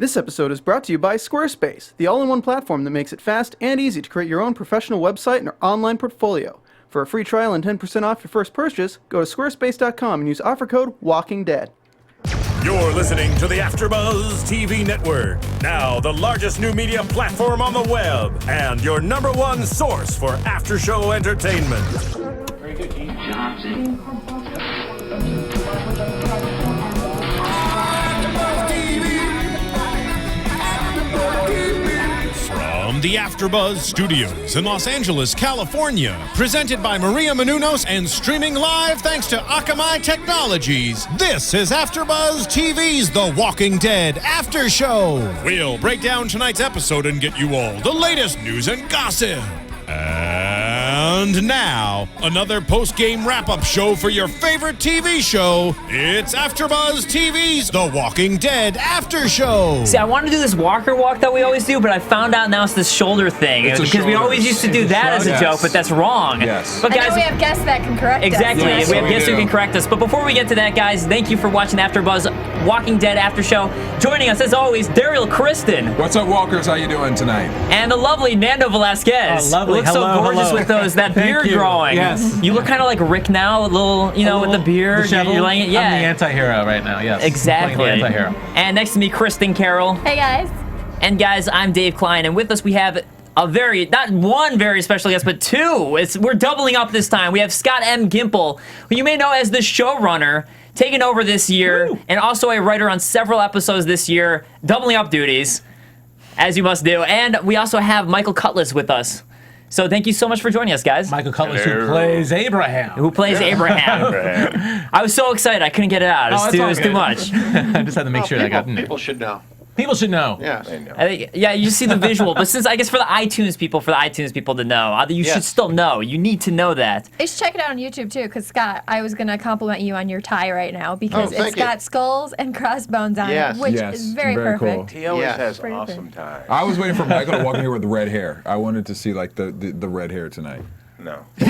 This episode is brought to you by Squarespace, the all-in-one platform that makes it fast and easy to create your own professional website and online portfolio. For a free trial and 10% off your first purchase, go to squarespace.com and use offer code WalkingDead. You're listening to the AFTERBUZZ TV Network, now the largest new media platform on the web, and your #1 source for after-show entertainment. Very good, Keith. Johnson. From the AFTERBUZZ Studios in Los Angeles, California, presented by Maria Menounos and streaming live thanks to Akamai Technologies, this is AFTERBUZZ TV's The Walking Dead After Show. We'll break down tonight's episode and get you all the latest news and gossip. And now, another post-game wrap-up show for your favorite TV show. It's AFTERBUZZ TV's The Walking Dead After Show. See, I wanted to do this walker walk that we always do, but I found out now it's this shoulder thing. Because we always used to do that as a joke, but that's wrong. Yes. But guys, I know we have guests that can correct us. Exactly. Yes. We have guests who can correct us. But before we get to that, guys, thank you for watching AFTERBUZZ Walking Dead After Show. Joining us, as always, Derrial Christon. What's up, Walkers? How you doing tonight? And the lovely Nando Velasquez. Oh, lovely. Looks so gorgeous with that beard growing. Yes. You look kind of like Rick now, a little, with the beard. You're laying it. Yeah. I'm the anti-hero right now, yes. Exactly. Playing the anti-hero. And next to me, Kristin Carole. Hey, guys. And guys, I'm Dave Klein, and with us we have not one very special guest, but two. We're doubling up this time. We have Scott M. Gimple, who you may know as the showrunner, taking over this year, and also a writer on several episodes this year, doubling up duties, as you must do. And we also have Michael Cudlitz with us. So thank you so much for joining us, guys. Michael Cudlitz, who plays Abraham. Abraham. I was so excited, I couldn't get it out. It was too much. I just had to make sure that I got in there. People should know. People should know. Yeah. I think, you just see the visual, but since I guess for the iTunes people to know, you should still know. You need to know that. You should check it out on YouTube too, because Scott, I was gonna compliment you on your tie right now because it's got skulls and crossbones on it, which is very perfect. Cool. He always has awesome ties. I was waiting for Michael to walk in here with red hair. I wanted to see like the red hair tonight. No. We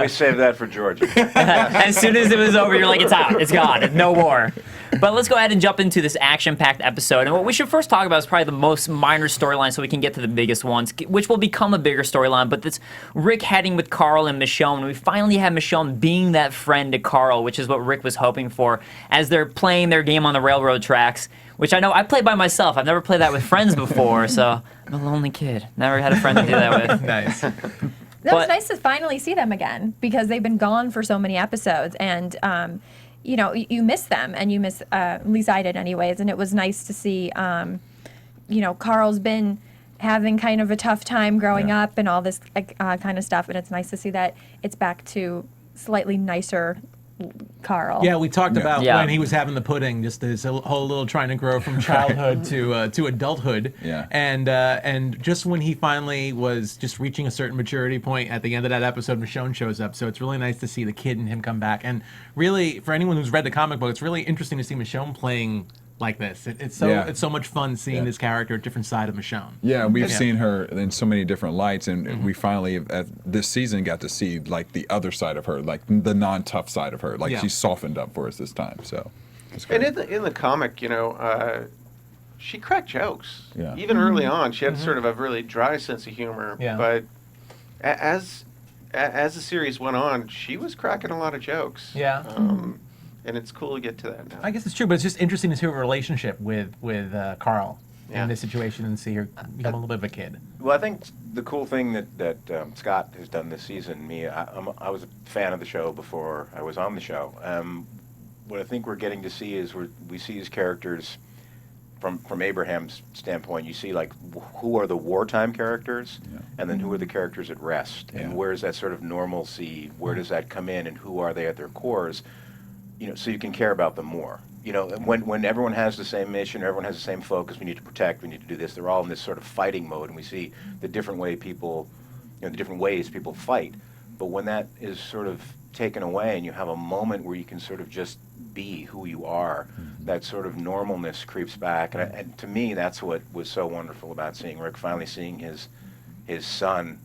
saved that for Georgia. As soon as it was over, you're like, it's out, it's gone, no more. But let's go ahead and jump into this action-packed episode. And what we should first talk about is probably the most minor storyline so we can get to the biggest ones, which will become a bigger storyline. But this Rick heading with Carl and Michonne. We finally have Michonne being that friend to Carl, which is what Rick was hoping for, as they're playing their game on the railroad tracks, which I know I played by myself. I've never played that with friends before, so I'm a lonely kid. Never had a friend to do that with. Nice. That was nice to finally see them again because they've been gone for so many episodes, and you miss them, and you miss at least I did anyways, and it was nice to see Carl's been having kind of a tough time growing up and all this kind of stuff, and it's nice to see that it's back to slightly nicer Carl. Yeah, we talked about when he was having the pudding, just his whole little trying to grow from childhood to adulthood. Yeah. And just when he finally was just reaching a certain maturity point at the end of that episode, Michonne shows up. So it's really nice to see the kid and him come back. And really, for anyone who's read the comic book, it's really interesting to see Michonne playing like this. It's so much fun seeing this character, a different side of Michonne. Yeah, we've seen her in so many different lights, and we finally this season got to see like the other side of her, like the non-tough side of her. Like she's softened up for us this time. So, and in the comic, she cracked jokes. Yeah. Even early on, she had sort of a really dry sense of humor. Yeah. But as the series went on, she was cracking a lot of jokes. Yeah. And it's cool to get to that now. I guess it's true, but it's just interesting to see her relationship with Carl in this situation and see her become a little bit of a kid. Well, I think the cool thing that Scott has done this season, I was a fan of the show before I was on the show. What I think we're getting to see is we see his characters from Abraham's standpoint. You see like who are the wartime characters, and then who are the characters at rest, and where's that sort of normalcy? Where does that come in, and who are they at their cores? So you can care about them more. When everyone has the same mission, everyone has the same focus, we need to protect, we need to do this, they're all in this sort of fighting mode, and we see the different ways people fight. But when that is sort of taken away and you have a moment where you can sort of just be who you are, that sort of normalness creeps back. And to me, that's what was so wonderful about seeing Rick, finally seeing his son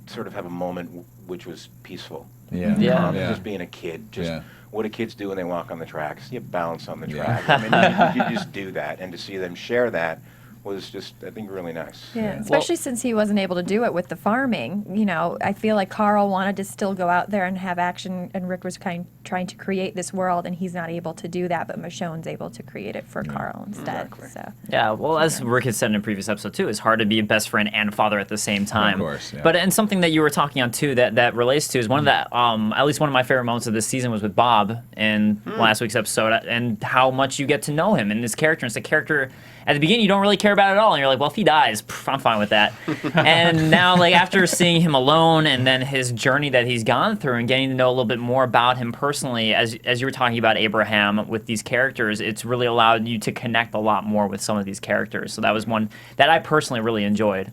sort of have a moment which was peaceful. Yeah. Yeah. Just being a kid. Just Yeah. what do kids do when they walk on the tracks? You balance on the track. I mean, you just do that, and to see them share that was just, I think, really nice. Yeah, especially since he wasn't able to do it with the farming. You know, I feel like Carl wanted to still go out there and have action, and Rick was trying to create this world, and he's not able to do that, but Michonne's able to create it for Carl instead. Exactly. So. Yeah, well, as Rick had said in a previous episode too, it's hard to be a best friend and father at the same time. Of course, yeah. But and something that you were talking on too that relates to is one of the at least one of my favorite moments of this season was with Bob in last week's episode, and how much you get to know him and his character. And it's a character at the beginning you don't really care about at all, and you're like, well, if he dies, I'm fine with that. And now, like, after seeing him alone and then his journey that he's gone through and getting to know a little bit more about him personally, as you were talking about Abraham with these characters, it's really allowed you to connect a lot more with some of these characters. So that was one that I personally really enjoyed.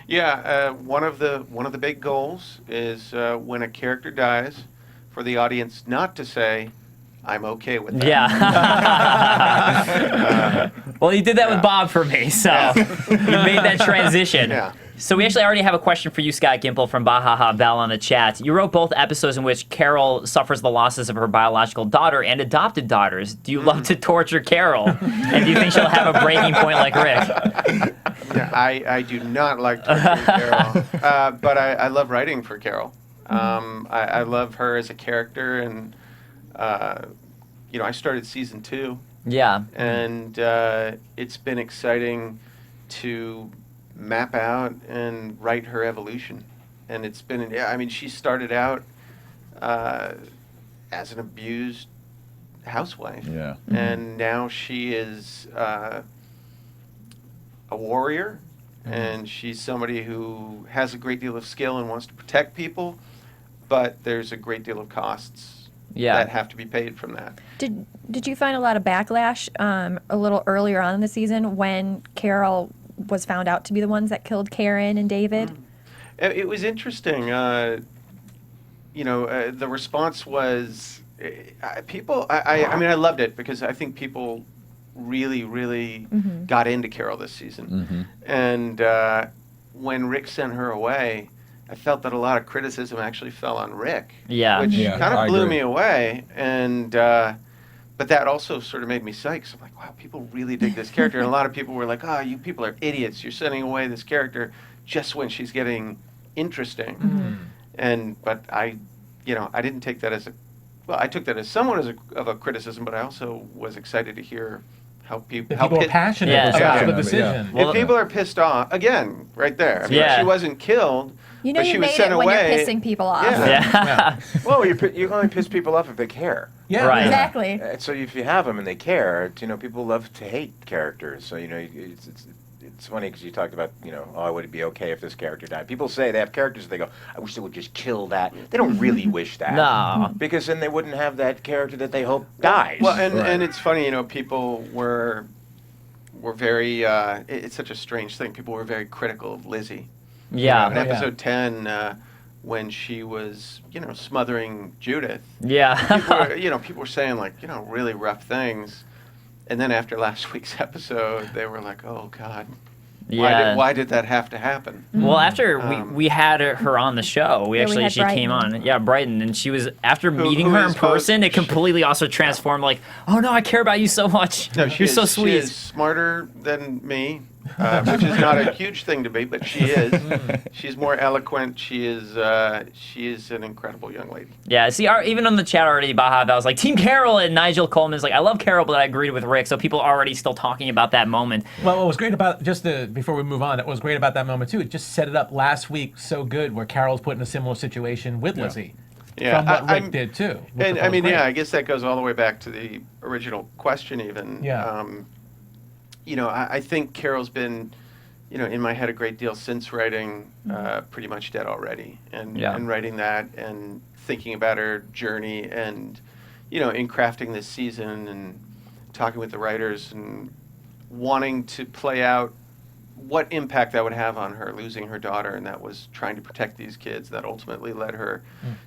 Yeah, one of the big goals is when a character dies, for the audience not to say, "I'm okay with that." Yeah. Well, you did that with Bob for me, so you made that transition. Yeah. So we actually already have a question for you, Scott Gimple from Bahaha Bell on the chat. You wrote both episodes in which Carole suffers the losses of her biological daughter and adopted daughters. Do you love to torture Carole? And do you think she'll have a breaking point like Rick? Yeah, I do not like torturing Carole, but I love writing for Carole. I love her as a character, and you know, I started season 2. Yeah. And it's been exciting to map out and write her evolution. And it's been, yeah, I mean, she started out as an abused housewife. Yeah. And now she is a warrior, and she's somebody who has a great deal of skill and wants to protect people, but there's a great deal of costs that have to be paid from that. Did you find a lot of backlash a little earlier on in the season when Carole was found out to be the ones that killed Karen and David? It was interesting. You know, the response was people. I mean, I loved it because I think people really got into Carole this season. And when Rick sent her away, I felt that a lot of criticism actually fell on Rick. Yeah. Which Yeah, kind I of blew agree. me away. And but that also sort of made me psyched. I'm like, wow, people really dig this character. And a lot of people were like, oh, you people are idiots. You're sending away this character just when she's getting interesting. But I didn't take that as I took that as somewhat of a criticism, but I also was excited to hear how people Are passionate Yeah. about the Yeah. decision. Well, if people are pissed off, again, right there. I mean, Yeah. she wasn't killed, You know but you she was made sent it when away. you're pissing people off. Yeah. Yeah. Well, you only piss people off if they care. Yeah, Right. Exactly. So if you have them and they care, you know, people love to hate characters. So, you know, it's funny because you talked about, you know, oh, would it be okay if this character died? People say they have characters, they go, I wish they would just kill that. They don't really wish that. No. Because then they wouldn't have that character that they hope dies. Well, and it's funny, you know, people were very. It's such a strange thing. People were very critical of Lizzie. Yeah. In episode 10, when she was, you know, smothering Judith. Yeah. People were saying, like, you know, really rough things. And then after last week's episode, they were like, oh, God. Yeah. Why did that have to happen? Well, after we had her on the show, we had she came Brighton. on. Yeah, Brighton, and she was after meeting who her in is person, it completely also transformed. Like, oh no, I care about you so much. No, You're so She sweet. is smarter than me, which is not a huge thing to be, but she is. She's more eloquent. She is an incredible young lady. Yeah, see, even on the chat already, Baha, that was like Team Carole, and Nigel Coleman's like, I love Carole, but I agreed with Rick. So people are already still talking about that moment. Well, what was great about, before we move on, what was great about that moment too, it just set it up last week so good where Carol's put in a similar situation with Lizzie. Yeah, From what Rick I'm- did too. And I mean, yeah, I guess that goes all the way back to the original question, even. Yeah. You know, I think Carol's been, you know, in my head a great deal since writing Pretty Much Dead Already, and writing that and thinking about her journey, and you know, in crafting this season and talking with the writers and wanting to play out what impact that would have on her losing her daughter, and that was trying to protect these kids that ultimately led her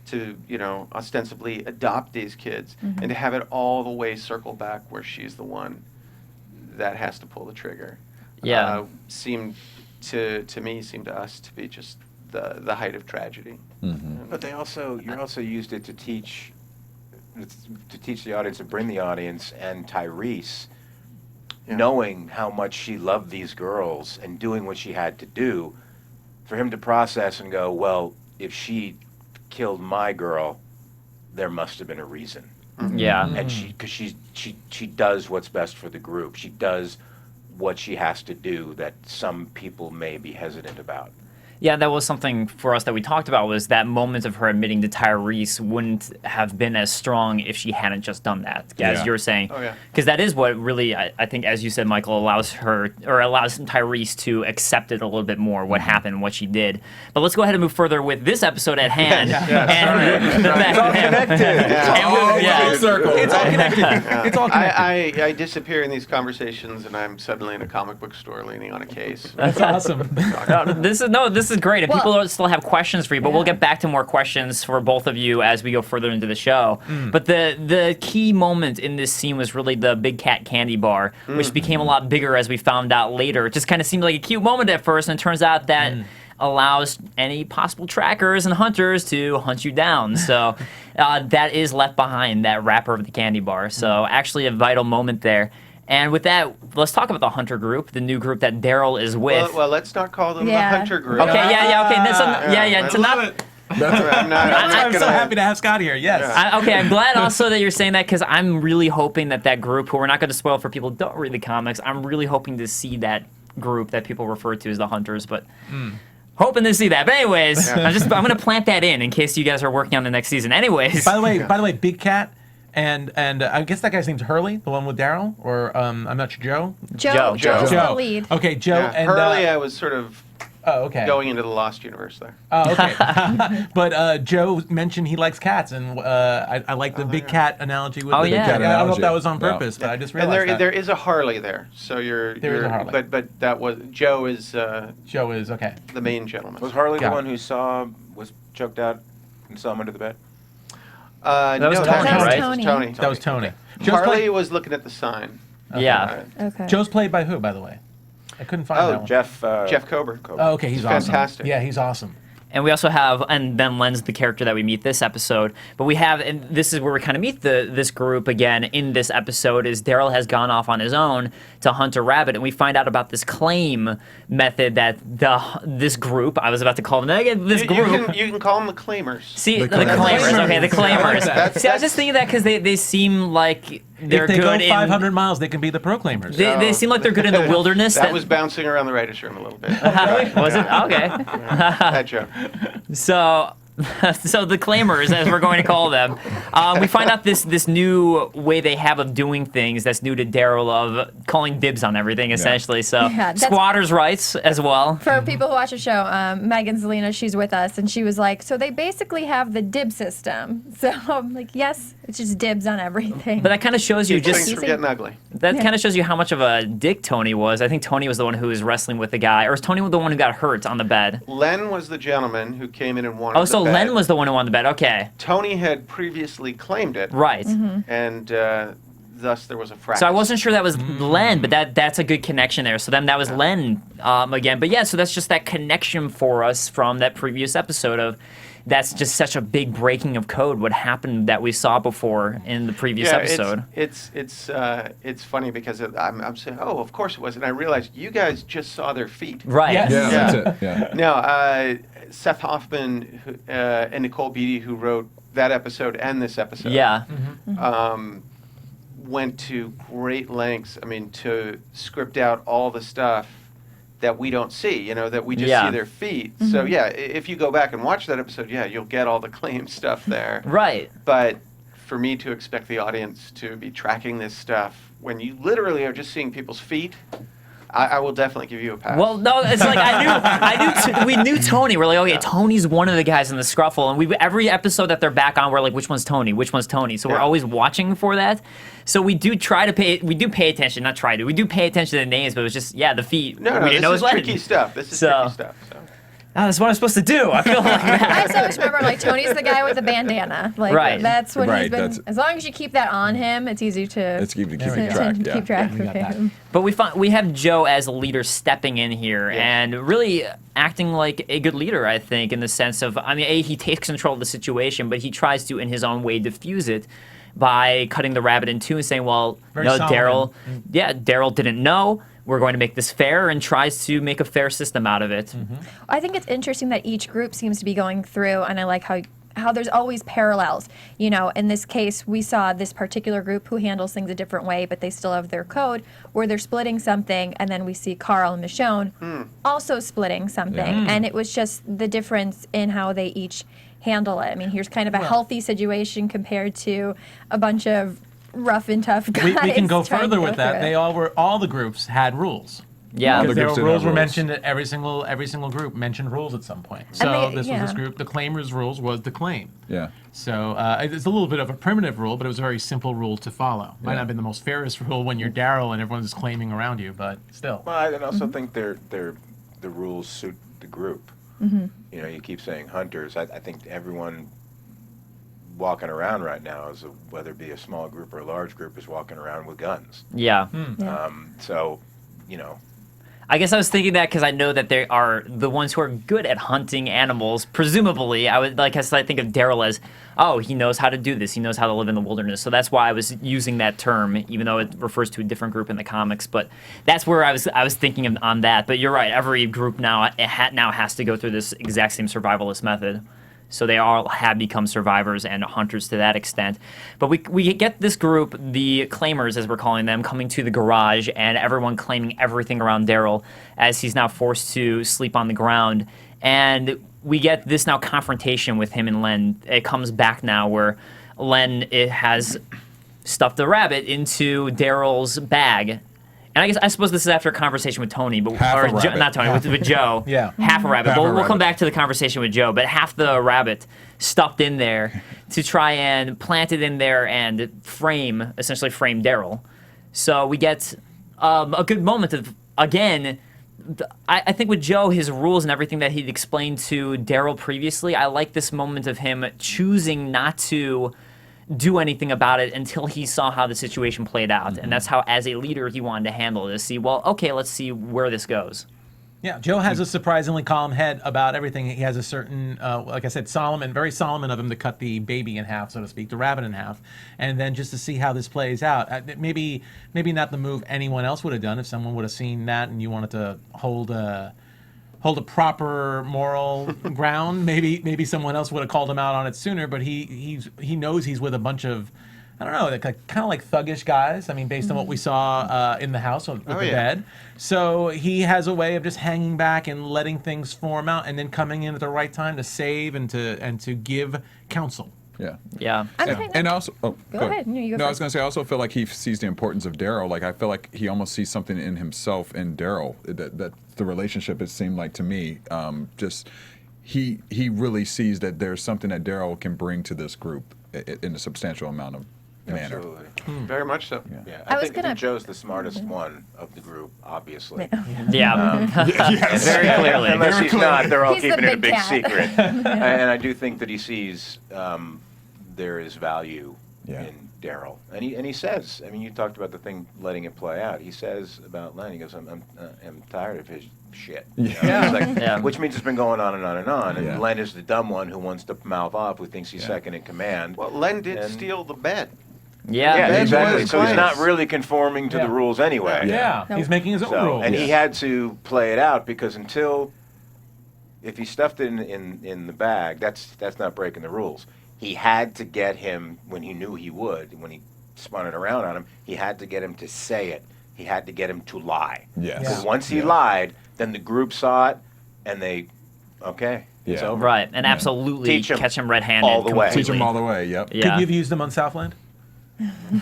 to, you know, ostensibly adopt these kids, and to have it all the way circle back where she's the one that has to pull the trigger. Yeah. Seemed to us to be just the height of tragedy. But you also used it to teach the audience, to bring the audience and Tyrese, knowing how much she loved these girls and doing what she had to do, for him to process and go, well, if she killed my girl, there must have been a reason. Yeah. And because she does what's best for the group. She does what she has to do that some people may be hesitant about. Yeah, that was something for us that we talked about, was that moment of her admitting to Tyrese wouldn't have been as strong if she hadn't just done that, as you were saying. Oh, yeah. Because that is what really, I think, as you said, Michael, allows Tyrese to accept it a little bit more, what happened, what she did. But let's go ahead and move further with this episode at hand. It's all connected. It's all connected. It's all connected. I disappear in these conversations, and I'm suddenly in a comic book store leaning on a case. That's awesome. This is great, and people still have questions for you, but we'll get back to more questions for both of you as we go further into the show. But the key moment in this scene was really the Big Cat candy bar, which became a lot bigger as we found out later. It just kind of seemed like a cute moment at first, and it turns out that allows any possible trackers and hunters to hunt you down. So that is left behind, that wrapper of the candy bar. So actually a vital moment there. And with that, let's talk about the Hunter group, the new group that Derrial is with. Well, let's not call them the Hunter group. Okay, okay. It's not. I'm so happy to have Scott here. Yes. I'm glad also that you're saying that, because I'm really hoping that group, who we're not going to spoil for people who don't read the comics, I'm really hoping to see that group that people refer to as the Hunters, but hoping to see that. But anyways, I'm going to plant that in case you guys are working on the next season. Anyways. By the way, Big Cat. And I guess that guy's name's Hurley, the one with Darryl, or I'm not sure, Joe. Joe's the lead. Okay, Joe. Yeah, and Hurley, I was sort of going into the Lost universe there. Oh, okay. But Joe mentioned he likes cats, and I like the big cat analogy with the big cat. I don't know if that was on purpose, but I just realized and there is a Harley there, so there is a Harley. But that was Joe is okay. The main gentleman. Was Harley the one who was choked out and saw him under the bed? That was Tony. That was Tony. Harley was looking at the sign. Yeah. Okay. Joe's played by who, by the way? I couldn't find that one. Jeff Coburn. Oh, okay, he's awesome. Fantastic. Yeah, he's awesome. And we also have, and Ben Len's the character that we meet this episode, but we have, and this is where we kind of meet this group again in this episode, is Derrial has gone off on his own to hunt a rabbit, and we find out about this claim method that this group, I was about to call them, this group. You can call them the claimers. See, the claimers, okay, the claimers. See, I was just thinking that because they seem like they're good. If they go 500 miles, they can be the proclaimers. They seem like they're good in the wilderness. That was bouncing around the writer's room a little bit. Was it? Okay. That joke. So the claimers, as we're going to call them, we find out this new way they have of doing things that's new to Derrial, of calling dibs on everything, essentially. So squatters' rights as well. For people who watch the show, Megan Zelina, she's with us, and she was like, so they basically have the dib system. So I'm like, yes, it's just dibs on everything. But that kind of shows you things from getting ugly. That kind of shows you how much of a dick Tony was. I think Tony was the one who was wrestling with the guy, or was Tony the one who got hurt on the bed? Len was the gentleman who came in and wanted so the bed. Len was the one who wanted the bed. Okay. Tony had previously claimed it. Right. And thus there was a fracas. So I wasn't sure that was Len, but that's a good connection there. So then that was Len again. But yeah, so that's just that connection for us from that previous episode of that's just such a big breaking of code. What happened that we saw before in the previous episode. It's funny because I'm saying, oh, of course it was, and I realized you guys just saw their feet. Right. Yes. Yeah, that's it. Yeah. Now, Seth Hoffman and Nicole Beatty, who wrote that episode and this episode, went to great lengths, to script out all the stuff that we don't see, that we just see their feet. So, if you go back and watch that episode, you'll get all the claim stuff there. Right. But for me to expect the audience to be tracking this stuff when you literally are just seeing people's feet, I will definitely give you a pass. Well, no, it's like we knew Tony. We're like, okay, Tony's one of the guys in the Scruffle, and every episode that they're back on, we're like, which one's Tony? Which one's Tony? So we're always watching for that. So we do pay attention, not try to. We do pay attention to the names, but it was just the feet. No, we didn't know this is tricky stuff. This is tricky stuff. So. that's what I'm supposed to do. I feel like that. I just always remember, like, Tony's the guy with the bandana. Like, Right. that's what Right, he's been. that's- As long as you keep that on him, it's easy to. It's easy to keep we go. track. to Yeah. keep track we of got that. him. But we have Joe as a leader stepping in here and really acting like a good leader, I think, in the sense of, I mean, he takes control of the situation, but he tries to, in his own way, diffuse it by cutting the rabbit in two and saying, well, Very no, Solomon. Daryl didn't know. We're going to make this fair, and tries to make a fair system out of it. I think it's interesting that each group seems to be going through, and I like how there's always parallels. You know, in this case, we saw this particular group who handles things a different way, but they still have their code where they're splitting something, and then we see Carl and Michonne also splitting something, and it was just the difference in how they each handle it. I mean, here's kind of a healthy situation compared to a bunch of rough and tough guys. We can go trying to further with through that. it. All the groups had rules. Yeah. Because the there groups were did rules have were rules. mentioned at every single group mentioned rules at some point. So they- this was yeah. this group. The claimers' rules was the claim. Yeah. So it's a little bit of a primitive rule, but it was a very simple rule to follow. Might not have been the most fairest rule when you're Daryl and everyone's just claiming around you, but still. Well, I also think the rules suit the group. You know, you keep saying hunters. I think everyone walking around right now, whether it be a small group or a large group, is walking around with guns. Yeah. So, you know, I guess I was thinking that because I know that they are the ones who are good at hunting animals. Presumably, I think of Daryl as, oh, he knows how to do this. He knows how to live in the wilderness. So that's why I was using that term, even though it refers to a different group in the comics. But that's where I was thinking on that. But you're right. Every group now has to go through this exact same survivalist method. So they all have become survivors and hunters to that extent. But we get this group, the claimers, as we're calling them, coming to the garage, and everyone claiming everything around Daryl as he's now forced to sleep on the ground. And we get this now confrontation with him and Len. It comes back now where Len has stuffed the rabbit into Daryl's bag. And I suppose this is after a conversation with Tony, but not Tony, with Joe. Yeah. Half a rabbit. Half a We'll come rabbit. back to the conversation with Joe, but half the rabbit stuffed in there to try and plant it in there and essentially frame Daryl. So we get a good moment of, again, I think with Joe, his rules and everything that he'd explained to Daryl previously, I like this moment of him choosing not to do anything about it until he saw how the situation played out. And that's how, as a leader, he wanted to handle it. To see, well, okay, let's see where this goes. Yeah, Joe has a surprisingly calm head about everything. He has a certain, like I said, very Solomon of him to cut the baby in half, so to speak, the rabbit in half, and then just to see how this plays out. Maybe not the move anyone else would have done if someone would have seen that and you wanted to hold a proper moral ground. Maybe someone else would have called him out on it sooner. But he knows he's with a bunch of, I don't know, kind of like thuggish guys. I mean, based on what we saw in the house with the bed. So he has a way of just hanging back and letting things form out, and then coming in at the right time to save and to give counsel. Yeah. Yeah. And also, go ahead. No, you go No, I was first. going to say, I also feel like he sees the importance of Daryl. Like, I feel like he almost sees something in himself in Daryl. That the relationship, it seemed like to me, he really sees that there's something that Daryl can bring to this group in a substantial amount of manner. absolutely. Very much so. Yeah, I I was think gonna- Joe's the smartest one of the group, obviously. Yeah. Very clearly. Unless he's not, they're all He's the keeping it a big big cat. secret. And I do think that he sees there is value Yeah. in Daryl, and he says. I mean, you talked about the thing letting it play out. He says about Len. He goes, "I'm tired of his shit." You know? It's like, Yeah. Which means it's been going on and on and on. And Yeah. Len is the dumb one who wants to mouth off, who thinks he's second in command. Well, Len did And- steal the bed. Yeah. Yeah, Bed exactly. was So he's not claims. really conforming to Yeah. the rules anyway. Yeah, he's making his own So, rules. and he had to play it out because if he stuffed it in the bag, that's not breaking the rules. He had to get him when he knew he would, when he spun it around on him, he had to get him to say it. He had to get him to lie. Yes. Because once he lied, then the group saw it and it's Yeah. over. Right. And absolutely Teach him catch him red-handed. all the way. completely. Teach him all the way, yep. Yeah. Could you have used them on Southland,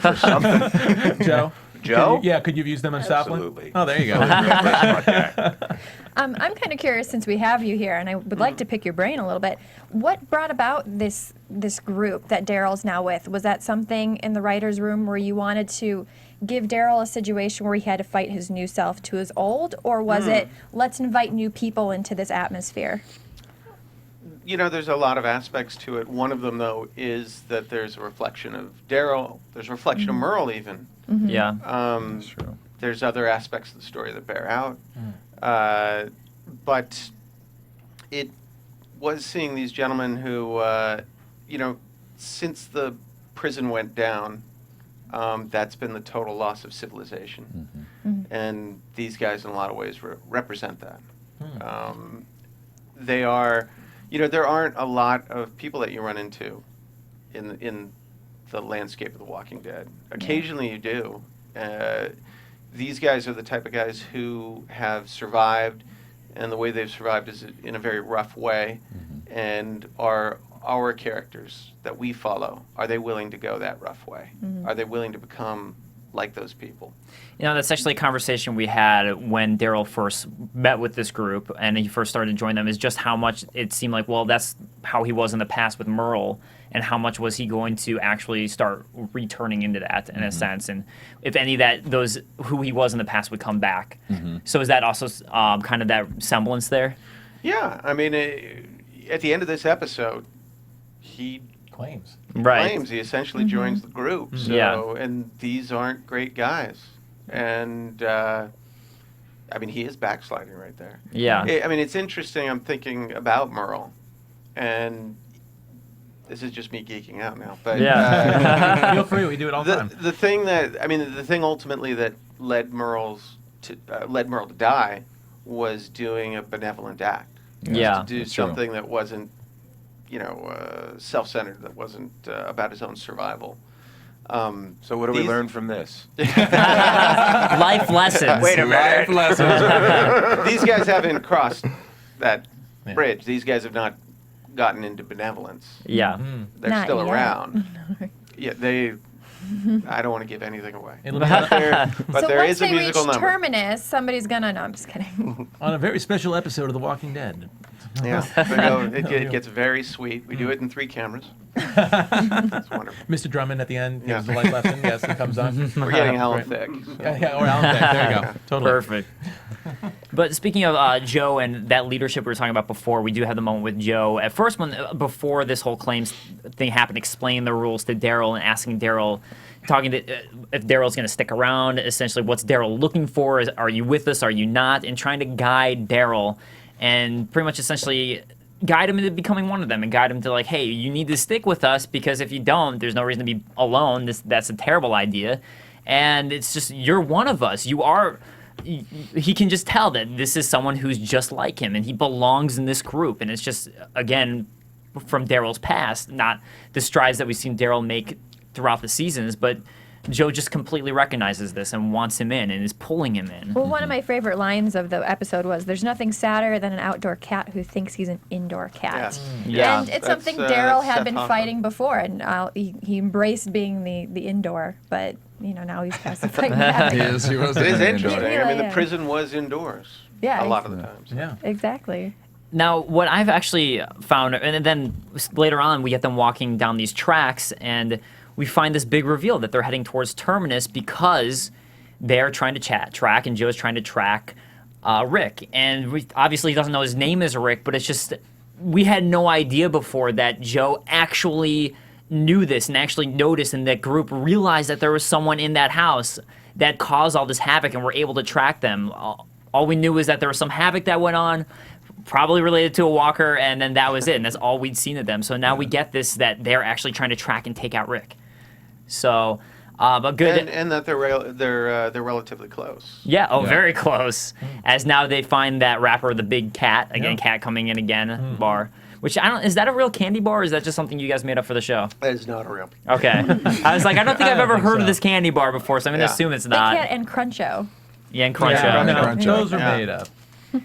For something. Joe? Joe? Could you have used them on Absolutely. Southland? Oh, there you go. Smart guy. I'm kind of curious, since we have you here, and I would like to pick your brain a little bit. What brought about this group that Daryl's now with? Was that something in the writer's room where you wanted to give Daryl a situation where he had to fight his new self to his old, or was it let's invite new people into this atmosphere? there's a lot of aspects to it. One of them, though, is that there's a reflection of Derrial. There's a reflection of Merle, even. Yeah. That's true. There's other aspects of the story that bear out. But it was seeing these gentlemen who, since the prison went down, that's been the total loss of civilization. And these guys, in a lot of ways, represent that. They are, there aren't a lot of people that you run into in the landscape of The Walking Dead. Occasionally you do. These guys are the type of guys who have survived, and the way they've survived is in a very rough way, and are our characters that we follow. Are they willing to go that rough way? Are they willing to become like those people? That's actually a conversation we had when Derrial first met with this group and he first started to join them, is just how much it seemed like, well, that's how he was in the past with Merle, and how much was he going to actually start returning into that in a sense, and if any that those who he was in the past would come back. So is that also kind of that semblance there? Yeah, I mean, at the end of this episode, he claims. He essentially joins the group. So, and these aren't great guys. And, I mean, he is backsliding right there. Yeah. I mean, it's interesting. I'm thinking about Merle. And this is just me geeking out now. But feel free. We do it all the time. The thing ultimately that led Merle to die was doing a benevolent act. To do something that wasn't, self-centered, that wasn't about his own survival. So what do we learn from this? Life lessons. Wait a minute. Life lessons. These guys haven't crossed that bridge. These guys have not gotten into benevolence. Yeah. They're Not still yet. around. I don't want to give anything away. But So there once is a they musical reach number. Terminus, somebody's gonna. No, I'm just kidding. on a very special episode of The Walking Dead. Yeah, it gets very sweet. We do it in 3 cameras. It's wonderful. Mr. Drummond at the end gives the life lesson. Yes, it comes on. We're getting Alan Thicke. Or Alan Thicke. There you go. Totally. Perfect. But speaking of Joe and that leadership we were talking about before, we do have the moment with Joe. At first, before this whole claims thing happened, explaining the rules to Derrial and asking Derrial, talking to if Daryl's going to stick around. Essentially, what's Derrial looking for? Are you with us? Are you not? And trying to guide Derrial and pretty much essentially guide him into becoming one of them and guide him to like, hey, you need to stick with us because if you don't, there's no reason to be alone. That's a terrible idea. And it's just, you're one of us. You are... He can just tell that this is someone who's just like him and he belongs in this group. And it's just, again, from Daryl's past, not the strides that we've seen Derrial make throughout the seasons, but Joe just completely recognizes this and wants him in and is pulling him in. Well, one of my favorite lines of the episode was, "There's nothing sadder than an outdoor cat who thinks he's an indoor cat." Yeah. And it's That's, something Derrial had Seth been Hoffman. fighting before, and he embraced being the indoor, but now he's classifying that. He was. It is interesting. Yeah, I mean, yeah. the prison was indoors. Yeah, a lot of the times. Yeah. Exactly. Now, what I've actually found, and then later on, we get them walking down these tracks, and we find this big reveal that they're heading towards Terminus because they're trying to track, and Joe's trying to track Rick. And obviously, he doesn't know his name is Rick, but it's just, we had no idea before that Joe actually knew this and actually noticed, and that group realized that there was someone in that house that caused all this havoc, and were able to track them. All we knew was that there was some havoc that went on, probably related to a walker, and then that was it, and that's all we'd seen of them. So now we get this, that they're actually trying to track and take out Rick. So, but good. And that they're relatively close. Yeah, very close. As now they find that rapper, the big cat, again, cat coming in again, bar. Which, is that a real candy bar, or is that just something you guys made up for the show? That is not a real. Okay. I was like, I don't think I've ever heard of this candy bar before, so I'm going to assume it's Big not. Cat and Cruncho. Yeah, and Cruncho. Yeah, no, Cruncho. those are made up.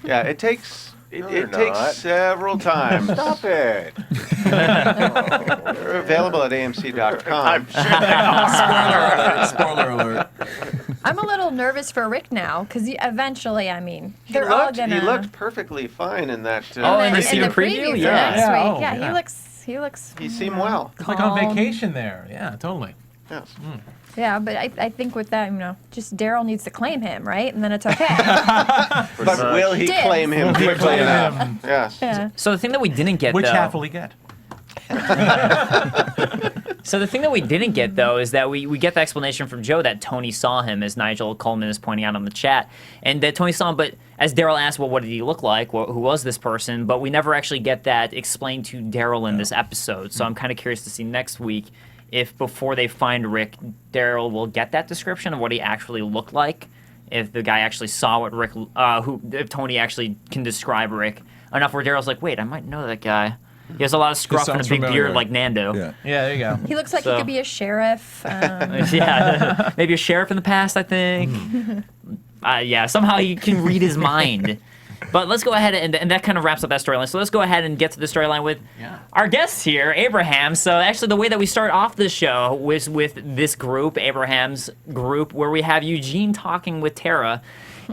Yeah, it takes. It they're takes not. several times. Stop it. They're available at AMC.com. Spoiler alert. I'm a little nervous for Rick now, because eventually, they're all gonna. He looked perfectly fine in that. in the in season the preview? for Yeah. next Yeah, week. oh, Yeah, yeah. he looks. He seemed well. It's like on calm. vacation there. Yeah, totally. Yes. Yeah, but I think with that, just Derrial needs to claim him, right? And then it's okay. But will he Dibs. claim him? Will he claim him? Yes. Yeah. So the thing that we didn't get, Which though, half will he get? So the thing that we didn't get, though, is that we get the explanation from Joe that Tony saw him, as Nigel Coleman is pointing out on the chat, and that Tony saw him, but as Derrial asked, well, what did he look like? Who was this person? But we never actually get that explained to Derrial in this episode, so I'm kind of curious to see next week if before they find Rick, Derrial will get that description of what he actually looked like, if the guy actually saw what Rick, if Tony actually can describe Rick enough where Daryl's like, wait, I might know that guy. He has a lot of scruff and a big beard like Nando. Yeah. Yeah, there you go. He looks like he could be a sheriff. Yeah, maybe a sheriff in the past, I think. Yeah, somehow you can read his mind. But let's go ahead, and that kind of wraps up that storyline. So let's go ahead and get to the storyline with our guests here, Abraham. So actually, the way that we start off the show was with this group, Abraham's group, where we have Eugene talking with Tara,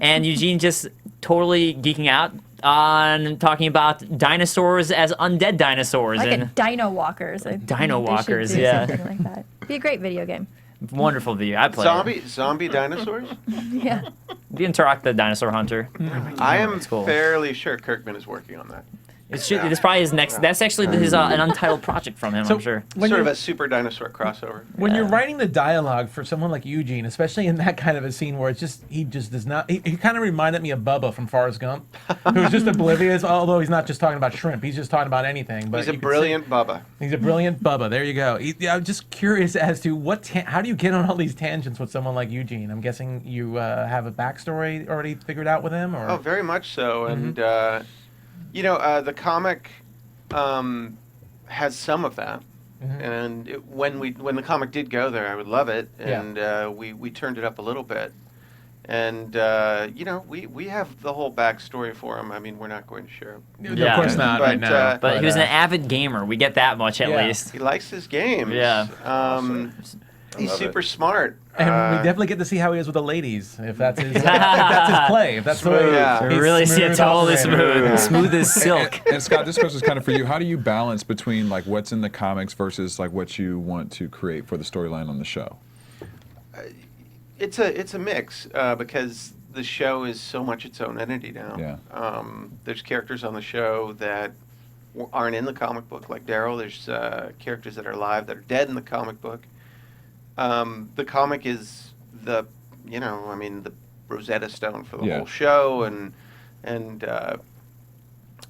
and Eugene just totally geeking out on talking about dinosaurs as undead dinosaurs. Like and a Dino Walkers. I think Dino they should Walkers, do yeah. something like that. Be a great video game. Wonderful video. I play Zombie dinosaurs? Yeah. The Interact the Dinosaur Hunter. I am cool. fairly sure Kirkman is working on that. It's probably his next. That's actually his an untitled project from him. I'm sure. Sort of a super dinosaur crossover. When you're writing the dialogue for someone like Eugene, especially in that kind of a scene where he just does not. He kind of reminded me of Bubba from Forrest Gump, who's just oblivious. Although he's not just talking about shrimp, he's just talking about anything. But He's a brilliant Bubba. He's a brilliant Bubba. There you go. I'm just curious as to how do you get on all these tangents with someone like Eugene? I'm guessing you have a backstory already figured out with him, or? Oh, very much so. And the comic has some of that. And when the comic did go there, I would love it. And we turned it up a little bit. And we have the whole backstory for him. I mean, we're not going to share it. Yeah. Of course not, right now. But he was an avid gamer. We get that much at least. He likes his games. Yeah. He's super smart. And we definitely get to see how he is with the ladies, if that's his, if that's his play, if that's the way. We really see it totally smooth as silk. And Scott, this question is kind of for you. How do you balance between like what's in the comics versus like what you want to create for the storyline on the show? It's a mix because the show is so much its own entity now. Yeah. There's characters on the show that aren't in the comic book, like Derrial. There's characters that are alive that are dead in the comic book. The comic is the Rosetta Stone for the whole show, and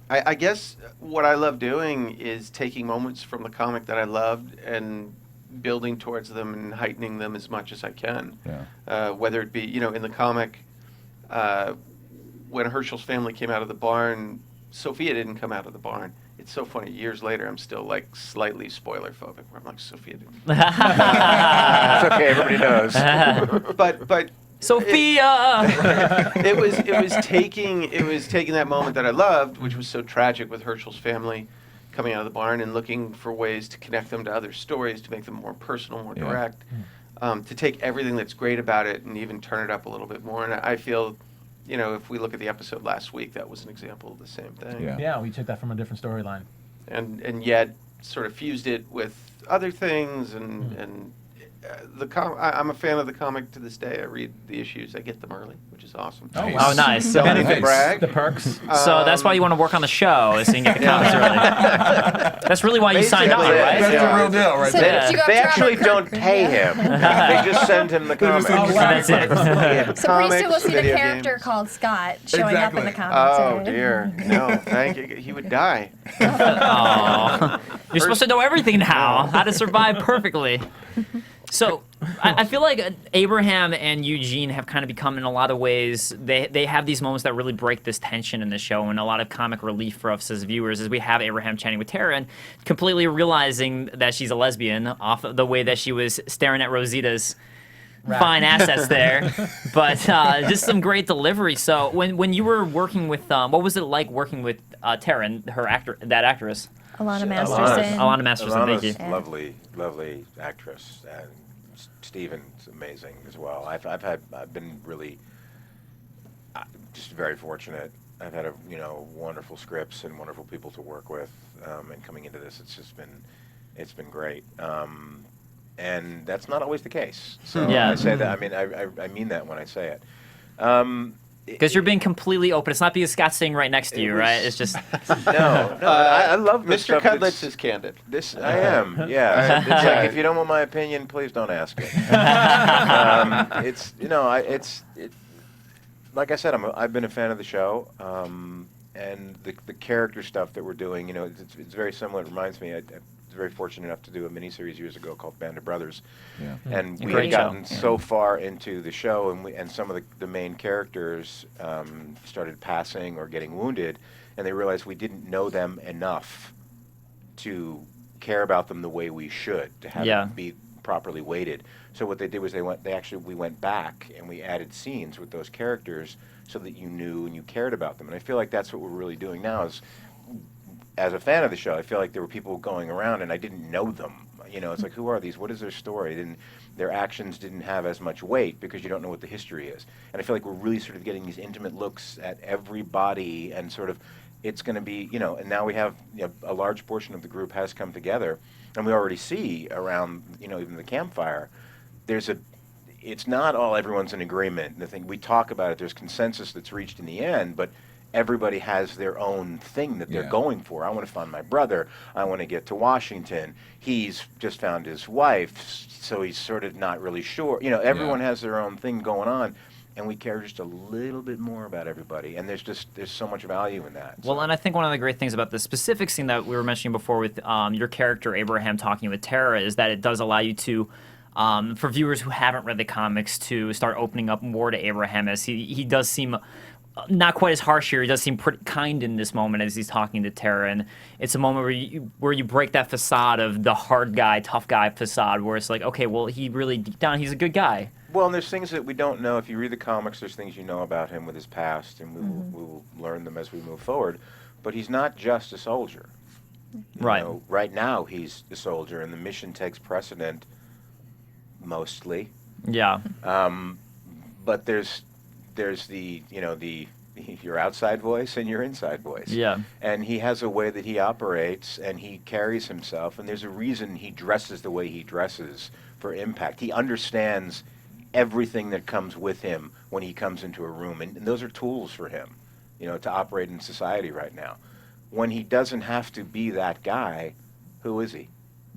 I guess what I love doing is taking moments from the comic that I loved and building towards them and heightening them as much as I can. Yeah. Whether it be, in the comic, when Herschel's family came out of the barn, Sophia didn't come out of the barn. It's so funny. Years later, I'm still like slightly spoiler phobic. Where I'm like, Sophia didn't. It's okay. Everybody knows. But Sophia. It was taking that moment that I loved, which was so tragic with Herschel's family coming out of the barn, and looking for ways to connect them to other stories, to make them more personal, more direct, to take everything that's great about it and even turn it up a little bit more. And I feel, if we look at the episode last week, that was an example of the same thing. Yeah, we took that from a different storyline. And yet sort of fused it with other things, and I'm a fan of the comic to this day. I read the issues. I get them early, which is awesome. Oh, nice. Don't need to brag. The perks. So that's why you want to work on the show, is so you can get the comics early. That's really why you signed on, right? That's the real deal, right So there. did you go They after actually Robert don't Kirkman? pay him. They just send him the comics. That's it. So pretty soon we'll see the video character games. called Scott showing up in the Exactly. comics. Oh right? dear, no, thank you. He would die. Aw. You're supposed to know everything now, how to survive perfectly. So I feel like Abraham and Eugene have kind of become, in a lot of ways, they have these moments that really break this tension in the show, and a lot of comic relief for us as viewers, as we have Abraham chatting with Tara and completely realizing that she's a lesbian off of the way that she was staring at Rosita's fine assets there. But just some great delivery. So when you were working with, what was it like working with Tara and that actress? Alana Masterson. Alana Masterson, thank you. Lovely, lovely actress. And Steven's amazing as well. I've been really just very fortunate. I've had wonderful scripts and wonderful people to work with, and coming into this, it's been great. and that's not always the case. So Yeah. I say that. I mean, I mean that when I say it. Because you're being completely open. It's not because Scott's sitting right next to you, right? It's just No, I love this Mr. stuff. Cudlitz is candid. I am, yeah. It's like, if you don't want my opinion, please don't ask it. It's, like I said, I've been a fan of the show, and the character stuff that we're doing, it's very similar. It reminds me, I was very fortunate enough to do a miniseries years ago called Band of Brothers, and we had gotten so far into the show, and some of the main characters started passing or getting wounded, and they realized we didn't know them enough to care about them the way we should, to have them be properly weighted. So what they did was we went back and we added scenes with those characters so that you knew and you cared about them. And I feel like that's what we're really doing now. Is, as a fan of the show, I feel like there were people going around and I didn't know them. It's like, who are these? What is their story? And their actions didn't have as much weight because you don't know what the history is. And I feel like we're really sort of getting these intimate looks at everybody, and sort of it's going to be, and now we have a large portion of the group has come together, and we already see around, even the campfire, it's not all everyone's in agreement. The thing we talk about it, there's consensus that's reached in the end, but everybody has their own thing that they're going for. I want to find my brother. I want to get to Washington. He's just found his wife, so he's sort of not really sure. Everyone has their own thing going on, and we care just a little bit more about everybody. And there's so much value in that. Well, and I think one of the great things about the specific scene that we were mentioning before with your character Abraham talking with Tara is that it does allow you to, for viewers who haven't read the comics, to start opening up more to Abraham, as he does seem not quite as harsh here. He does seem pretty kind in this moment as he's talking to Tara, and it's a moment where you break that facade of the hard guy, tough guy facade, where it's like, okay, well, he really deep down he's a good guy. Well, and there's things that we don't know. If you read the comics, there's things you know about him with his past, and we will learn them as we move forward. But he's not just a soldier. Right. Right now, he's a soldier, and the mission takes precedent, mostly. Yeah. But there's the your outside voice and your inside voice. Yeah. And he has a way that he operates, and he carries himself, and there's a reason he dresses the way he dresses for impact. He understands everything that comes with him when he comes into a room, and those are tools for him, to operate in society right now. When he doesn't have to be that guy, who is he?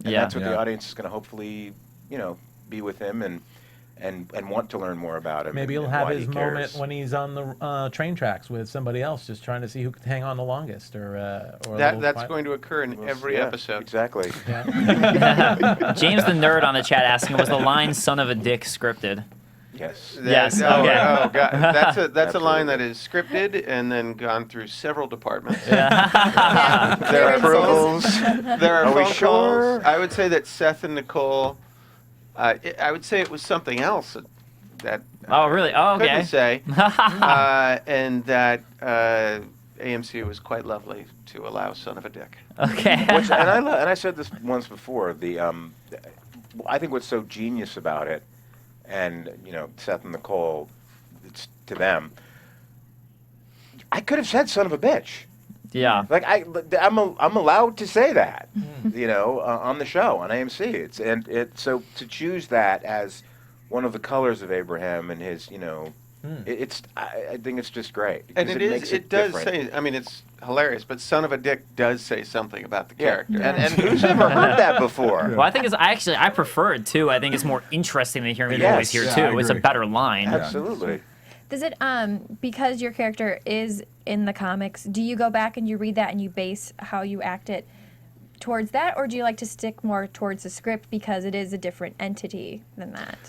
And that's what the audience is going to hopefully, be with him and want to learn more about him. Maybe he'll have his moment when he's on the train tracks with somebody else, just trying to see who can hang on the longest. That's going to occur in every episode. Exactly. James the Nerd on the chat asking, was the line "son of a dick" scripted? Yes. Yes. Oh, Okay. oh God. That's a line that is scripted and then gone through several departments. There are approvals. There are Are we phone sure? calls. I would say that Seth and Nicole. I would say it was something else that. Oh, really? Oh, okay. Couldn't say. And that AMC was quite lovely to allow "son of a dick." Okay. And I said this once before. I think what's so genius about it, and Seth and Nicole, it's to them. I could have said "son of a bitch." Yeah. Like I'm allowed to say that, on the show on AMC. So to choose that as one of the colors of Abraham and his, I think it's just great. And it does different. say. I mean, it's hilarious, but "son of a dick" does say something about the character. And who's ever heard that before? Well, I think I prefer it too. I think it's more interesting than hearing the voice here too. It's a better line. Absolutely. Does it, because your character is in the comics, do you go back and you read that and you base how you act it towards that, or do you like to stick more towards the script because it is a different entity than that?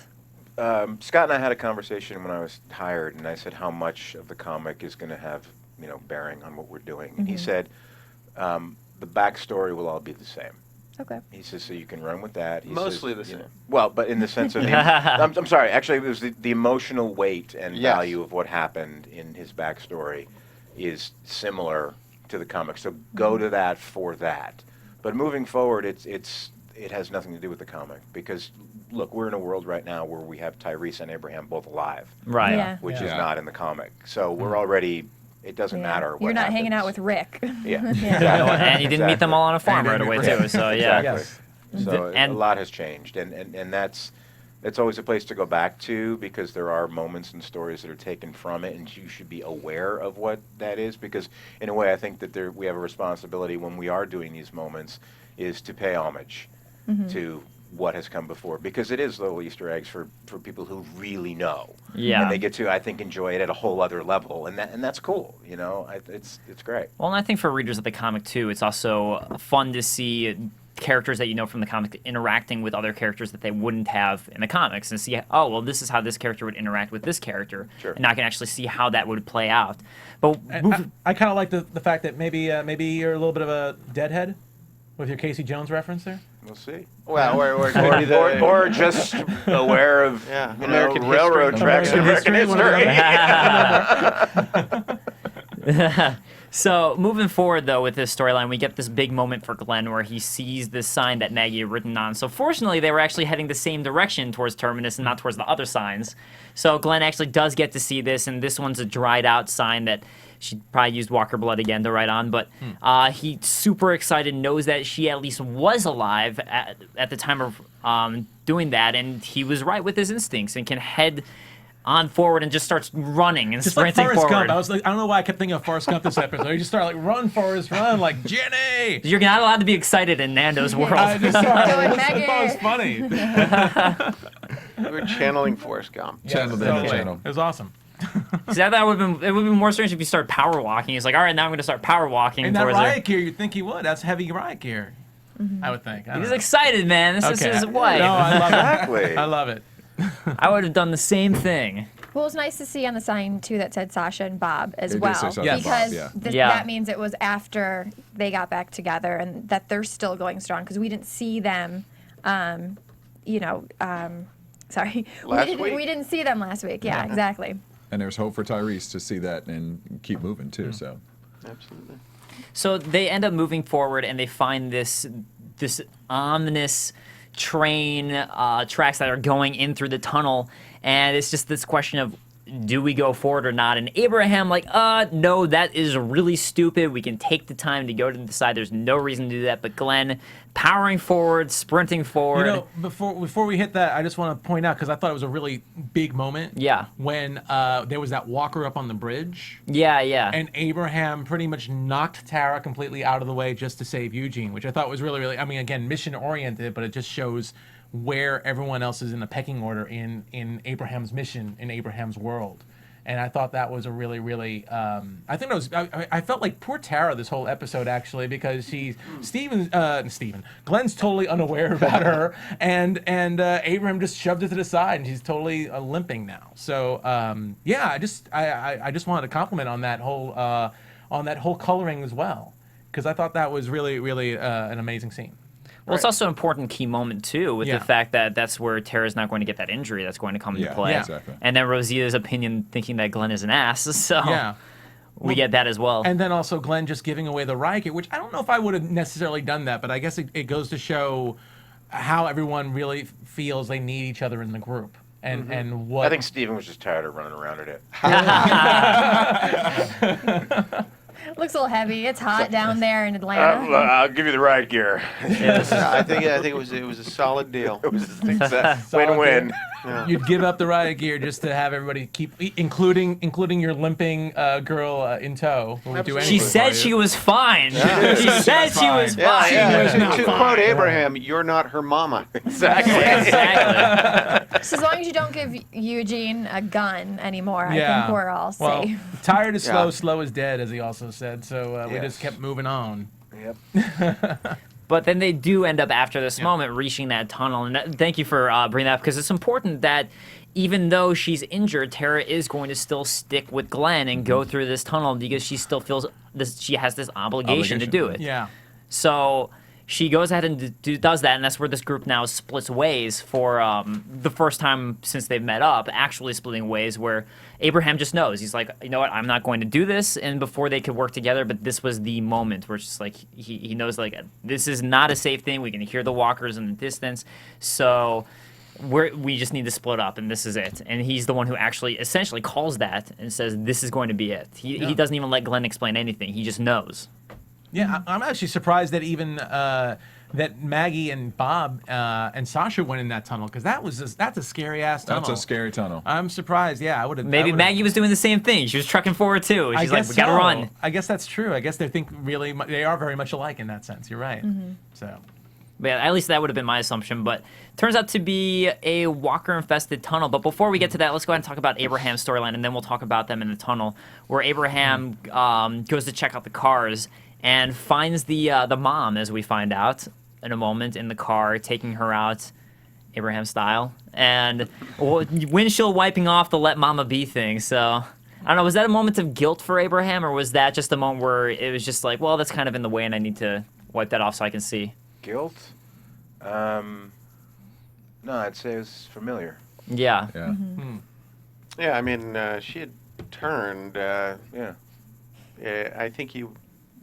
Scott and I had a conversation when I was hired, and I said how much of the comic is going to have, bearing on what we're doing. And he said the backstory will all be the same. Okay. He says, so you can run with that. Mostly the same. Well, but in the sense of, I'm sorry, actually, it was the emotional weight and value of what happened in his backstory is similar to the comic. So go to that for that. But moving forward, it has nothing to do with the comic because, look, we're in a world right now where we have Tyrese and Abraham both alive. Right. Yeah. Which is not in the comic. So we're already... It doesn't matter what You're not hanging out happens. with Rick. Yeah. And you didn't meet them all on a farm right away too. So yeah. Exactly. So a lot has changed, and that's always a place to go back to, because there are moments and stories that are taken from it, and you should be aware of what that is, because in a way I think that we have a responsibility when we are doing these moments is to pay homage to what has come before, because it is little Easter eggs for people who really know. Yeah. And they get to, I think, enjoy it at a whole other level, and that's cool. You know, it's great. Well, and I think for readers of the comic too, it's also fun to see characters that you know from the comic interacting with other characters that they wouldn't have in the comics, and see, oh, well, this is how this character would interact with this character, and I can actually see how that would play out. But I kind of like the fact that maybe you're a little bit of a deadhead with your Casey Jones reference there. We'll see. Well, or just aware of American railroad history. tracks in American history. So moving forward, though, with this storyline, we get this big moment for Glenn where he sees this sign that Maggie had written on. So fortunately, they were actually heading the same direction towards Terminus and not towards the other signs. So Glenn actually does get to see this, and this one's a dried out sign that she probably used Walker blood again to write on. But he's super excited, knows that she at least was alive at the time of doing that, and he was right with his instincts and can head on forward and just starts running and just sprinting like Forrest forward. Gump. I don't know why I kept thinking of Forrest Gump this episode. You just start like, run, Forrest, run, like Jenny. You're not allowed to be excited in Nando's world. I just thought Maggie. it was funny. We're channeling Forrest Gump. Channel. It was awesome. See, I thought it would have been more strange if you start power walking. He's like, all right, now I'm going to start power walking And that towards riot her. gear, you'd think he would. That's heavy riot gear. I would think. He's excited, man. This is his wife. No, I love Exactly. it. I love it. I would have done the same thing. Well, it was nice to see on the sign too that said Sasha and Bob as It did well, say Sasha and Bob, because yeah. that means it was after they got back together and that they're still going strong. Because we didn't see them, sorry, Last week? we didn't see them last week. Yeah, exactly. And there's hope for Tyrese to see that and keep moving too. So Absolutely. So they end up moving forward, and they find this ominous train tracks that are going in through the tunnel, and it's just this question of, do we go forward or not? And Abraham, like, no, that is really stupid. We can take the time to go to the side. There's no reason to do that. But Glenn, powering forward, sprinting forward. You know, before we hit that, I just want to point out, because I thought it was a really big moment. Yeah. When there was that walker up on the bridge. Yeah, yeah. And Abraham pretty much knocked Tara completely out of the way just to save Eugene, which I thought was really, really, I mean, again, mission oriented, but it just shows where everyone else is in the pecking order in Abraham's mission, in Abraham's world. And I thought that was a really, really, I think it was, I felt like poor Tara this whole episode, actually, because Glenn's totally unaware about her, and Abraham just shoved it to the side, and she's totally limping now. So, yeah, I just wanted to compliment on that whole coloring as well, because I thought that was really, really an amazing scene. Well, it's also an important key moment, too, with the fact that that's where Tara's not going to get that injury that's going to come into play. Yeah, exactly. And then Rosita's opinion thinking that Glenn is an ass, so we get that as well. And then also Glenn just giving away the riot gear, which I don't know if I would have necessarily done that, but I guess it goes to show how everyone really feels they need each other in the group. And what I think Steven was just tired of running around at it. Looks a little heavy. It's hot down there in Atlanta. I'll give you the riot gear. I think it was a solid deal. It was a success. Win-win. Yeah. you'd give up the riot gear just to have everybody keep, including your limping girl in tow. Who would do anything She for said you. she was fine. She said she was fine. To quote Abraham, you're not her mama. Exactly. Exactly. So as long as you don't give Eugene a gun anymore, I think we're all safe. Well, tired is slow, slow is dead, as he also said. So we just kept moving on. Yep. But then they do end up, after this moment, reaching that tunnel. And thank you for bringing that up, because it's important that even though she's injured, Tara is going to still stick with Glenn and go through this tunnel, because she still feels she has this obligation to do it. Yeah. So she goes ahead and does that, and that's where this group now splits ways for the first time since they've met up, actually splitting ways, where Abraham just knows. He's like, you know what, I'm not going to do this, and before they could work together, but this was the moment where it's just like, he knows, like, this is not a safe thing. We can hear the walkers in the distance, so we just need to split up, and this is it. And he's the one who actually essentially calls that and says, this is going to be it. He doesn't even let Glenn explain anything. He just knows. Yeah, I'm actually surprised that even that Maggie and Bob and Sasha went in that tunnel, because that's a scary ass tunnel. That's a scary tunnel. I'm surprised. Yeah, I would have. Maybe Maggie was doing the same thing. She was trucking forward too. She's like, we gotta run. I guess that's true. I guess they are very much alike in that sense. You're right. So. But yeah, at least that would have been my assumption. But turns out to be a walker-infested tunnel. But before we get to that, let's go ahead and talk about Abraham's storyline, and then we'll talk about them in the tunnel, where Abraham goes to check out the cars and finds the mom, as we find out in a moment, in the car, taking her out, Abraham style, and windshield wiping off the "let mama be" thing. So I don't know. Was that a moment of guilt for Abraham, or was that just a moment where it was just like, well, that's kind of in the way, and I need to wipe that off so I can see? Guilt? No, I'd say it was familiar. Yeah. Yeah. Yeah, I mean, she had turned. Yeah. I think he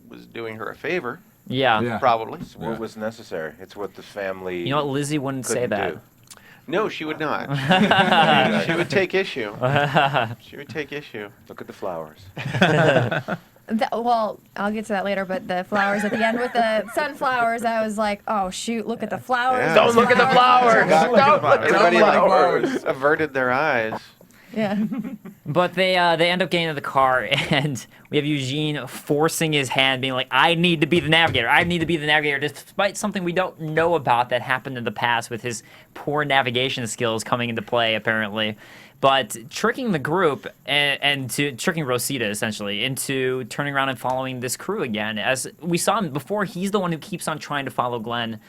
was doing her a favor. Yeah. Probably. It's what was necessary. It's what the family. You know what? Lizzie wouldn't say that. do. No, she would not. She would take issue. She would take issue. Look at the flowers. Well, I'll get to that later, but the flowers at the end with the sunflowers, I was like, oh, shoot, look at the flowers. Yeah. Don't look at the flowers. Don't look at the Everybody flowers. averted their eyes. Yeah. But they end up getting in the car, and we have Eugene forcing his hand, being like, I need to be the navigator. I need to be the navigator, despite something we don't know about that happened in the past with his poor navigation skills coming into play, apparently. But tricking the group and to tricking Rosita, essentially, into turning around and following this crew again. As we saw him before, he's the one who keeps on trying to follow Glenn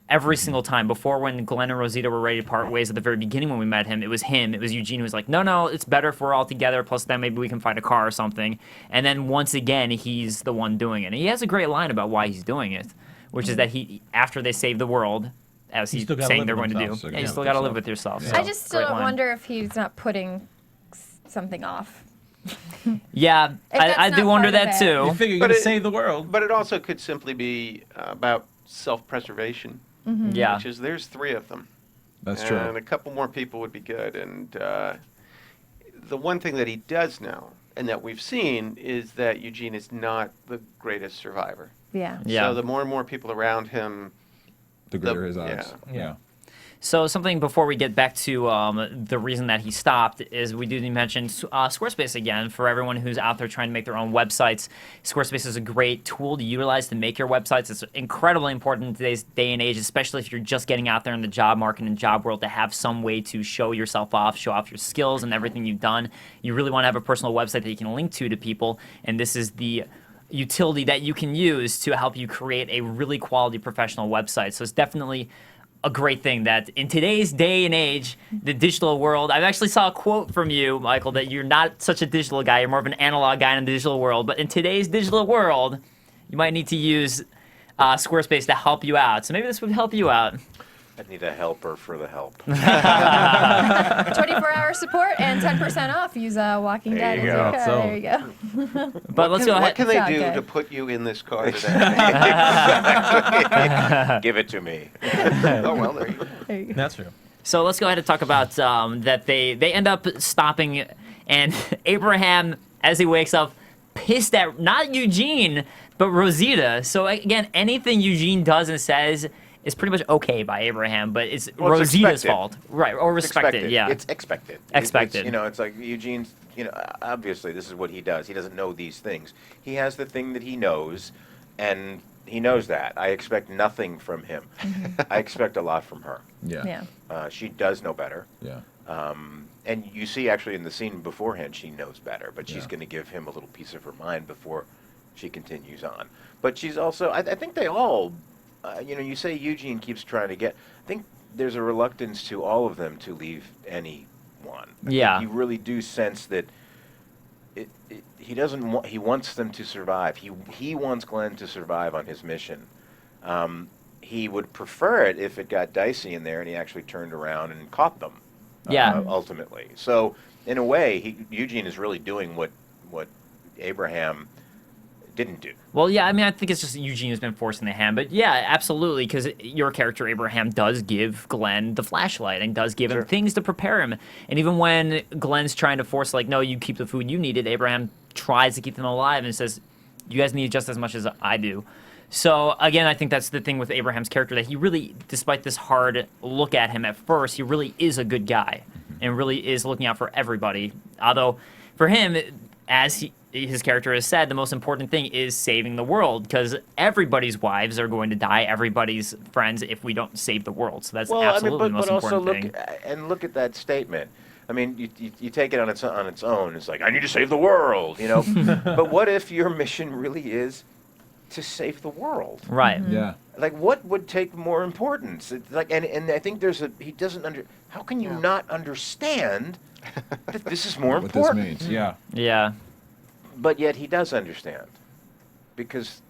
every single time. Before, when Glenn and Rosita were ready to part ways at the very beginning when we met him, it was him. It was Eugene who was like, no, it's better if we're all together, plus then maybe we can find a car or something. And then once again, he's the one doing it. And he has a great line about why he's doing it, which is that after they save the world, as he's saying they're going to do, you still got to live with yourself. I just still wonder if he's not putting something off. Yeah, I do wonder that too. You figure you're going to save the world. But it also could simply be about self-preservation. Yeah. Which is, there's 3 of them. That's true. And a couple more people would be good. And the one thing that he does know, and that we've seen, is that Eugene is not the greatest survivor. Yeah. Yeah. So the more and more people around him, The greater his odds. Yeah. So something before we get back to the reason that he stopped is we do mention Squarespace again. For everyone who's out there trying to make their own websites, Squarespace is a great tool to utilize to make your websites. It's incredibly important in today's day and age, especially if you're just getting out there in the job market and job world, to have some way to show yourself off, show off your skills and everything you've done. You really want to have a personal website that you can link to people, and this is the utility that you can use to help you create a really quality professional website. So it's definitely a great thing that in today's day and age, the digital world, I actually saw a quote from you, Michael, that you're not such a digital guy, you're more of an analog guy in the digital world, but in today's digital world, you might need to use Squarespace to help you out. So maybe this would help you out. I need a helper for the help. 24-hour support and 10% off. Use Walking Dead. There you go. So, there you go. But let's go ahead. What can they It's do okay. to put you in this car today? Give it to me. Oh, well, there you go. There you go. That's true. So let's go ahead and talk about that they end up stopping, and Abraham, as he wakes up, pissed at not Eugene, but Rosita. So again, anything Eugene does and says is pretty much okay by Abraham, but it's Rosita's fault. Right, or respected, yeah. It's expected. Expected. It's, it's like Eugene's, obviously this is what he does. He doesn't know these things. He has the thing that he knows, and he knows that. I expect nothing from him. I expect a lot from her. Yeah. Yeah. She does know better. Yeah. And you see actually in the scene beforehand, she knows better, but she's Yeah. going to give him a little piece of her mind before she continues on. But she's also, I think they all, you say Eugene keeps trying to get, I think there's a reluctance to all of them to leave anyone. Yeah. You really do sense that he doesn't want, he wants them to survive. He wants Glenn to survive on his mission. He would prefer it if it got dicey in there and he actually turned around and caught them. Yeah. Ultimately. So in a way, Eugene is really doing what Abraham didn't do. Well, yeah, I mean, I think it's just Eugene who's been forcing the hand. But yeah, absolutely, because your character, Abraham, does give Glenn the flashlight and does give him things to prepare him. And even when Glenn's trying to force, like, no, you keep the food you needed, Abraham tries to keep them alive and says, you guys need just as much as I do. So again, I think that's the thing with Abraham's character, that he really, despite this hard look at him at first, he really is a good guy and really is looking out for everybody. Although for him, as his character has said, the most important thing is saving the world, because everybody's wives are going to die, everybody's friends, if we don't save the world. So that's absolutely the most important thing. And look at that statement. I mean, you take it on its own. It's like, I need to save the world, you know. But what if your mission really is to save the world? Right. Yeah. Like, what would take more importance? It's like, and I think he doesn't how can you not understand that this is more important? What this means, yeah. Yeah. But yet he does understand, because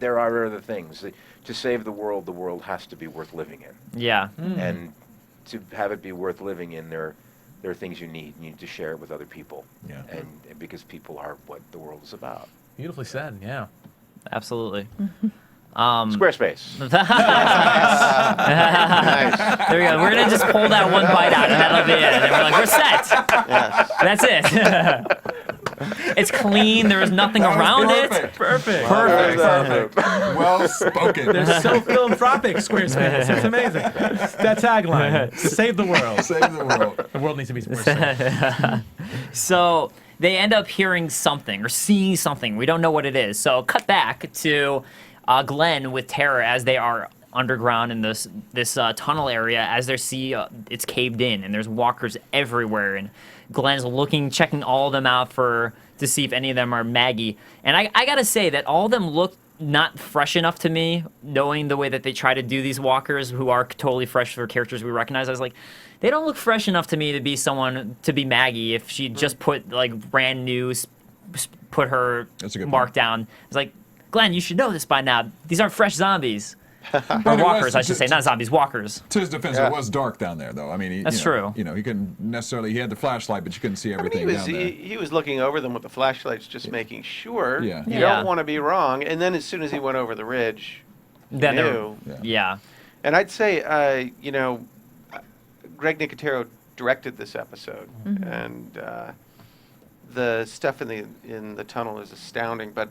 there are other things. To save the world has to be worth living in. Yeah. And to have it be worth living in, there are things you need. You need to share it with other people. Yeah. And because people are what the world is about. Beautifully said. Yeah. Absolutely. Squarespace. Nice. There we go. We're going to just pull that one bite out, and that'll be it. And we're like, we're set. Yes. That's it. It's clean. There is nothing around it. Perfect. Perfect. Well spoken. They're so philanthropic, Squarespace. It's amazing. That tagline: to save the world. Save the world. The world needs to be more safe. So they end up hearing something or seeing something. We don't know what it is. So cut back to Glenn with Tara as they are underground in this tunnel area, as they see it's caved in and there's walkers everywhere, and Glenn's checking all of them out to see if any of them are Maggie. And I gotta say that all of them look not fresh enough to me, knowing the way that they try to do these walkers, who are totally fresh for characters we recognize. I was like, they don't look fresh enough to me to be Maggie if she just put like brand new, put her mark down. It's like, Glenn, you should know this by now. These aren't fresh zombies. Or walkers, I should say, not zombies, walkers. To his defense, it was dark down there, though. I mean, that's true. You know, he couldn't necessarily. He had the flashlight, but you couldn't see everything down there. He was looking over them with the flashlights, just making sure. Yeah. You don't want to be wrong. And then as soon as he went over the ridge, he knew. Yeah. And I'd say, Greg Nicotero directed this episode, and the stuff in the tunnel is astounding. But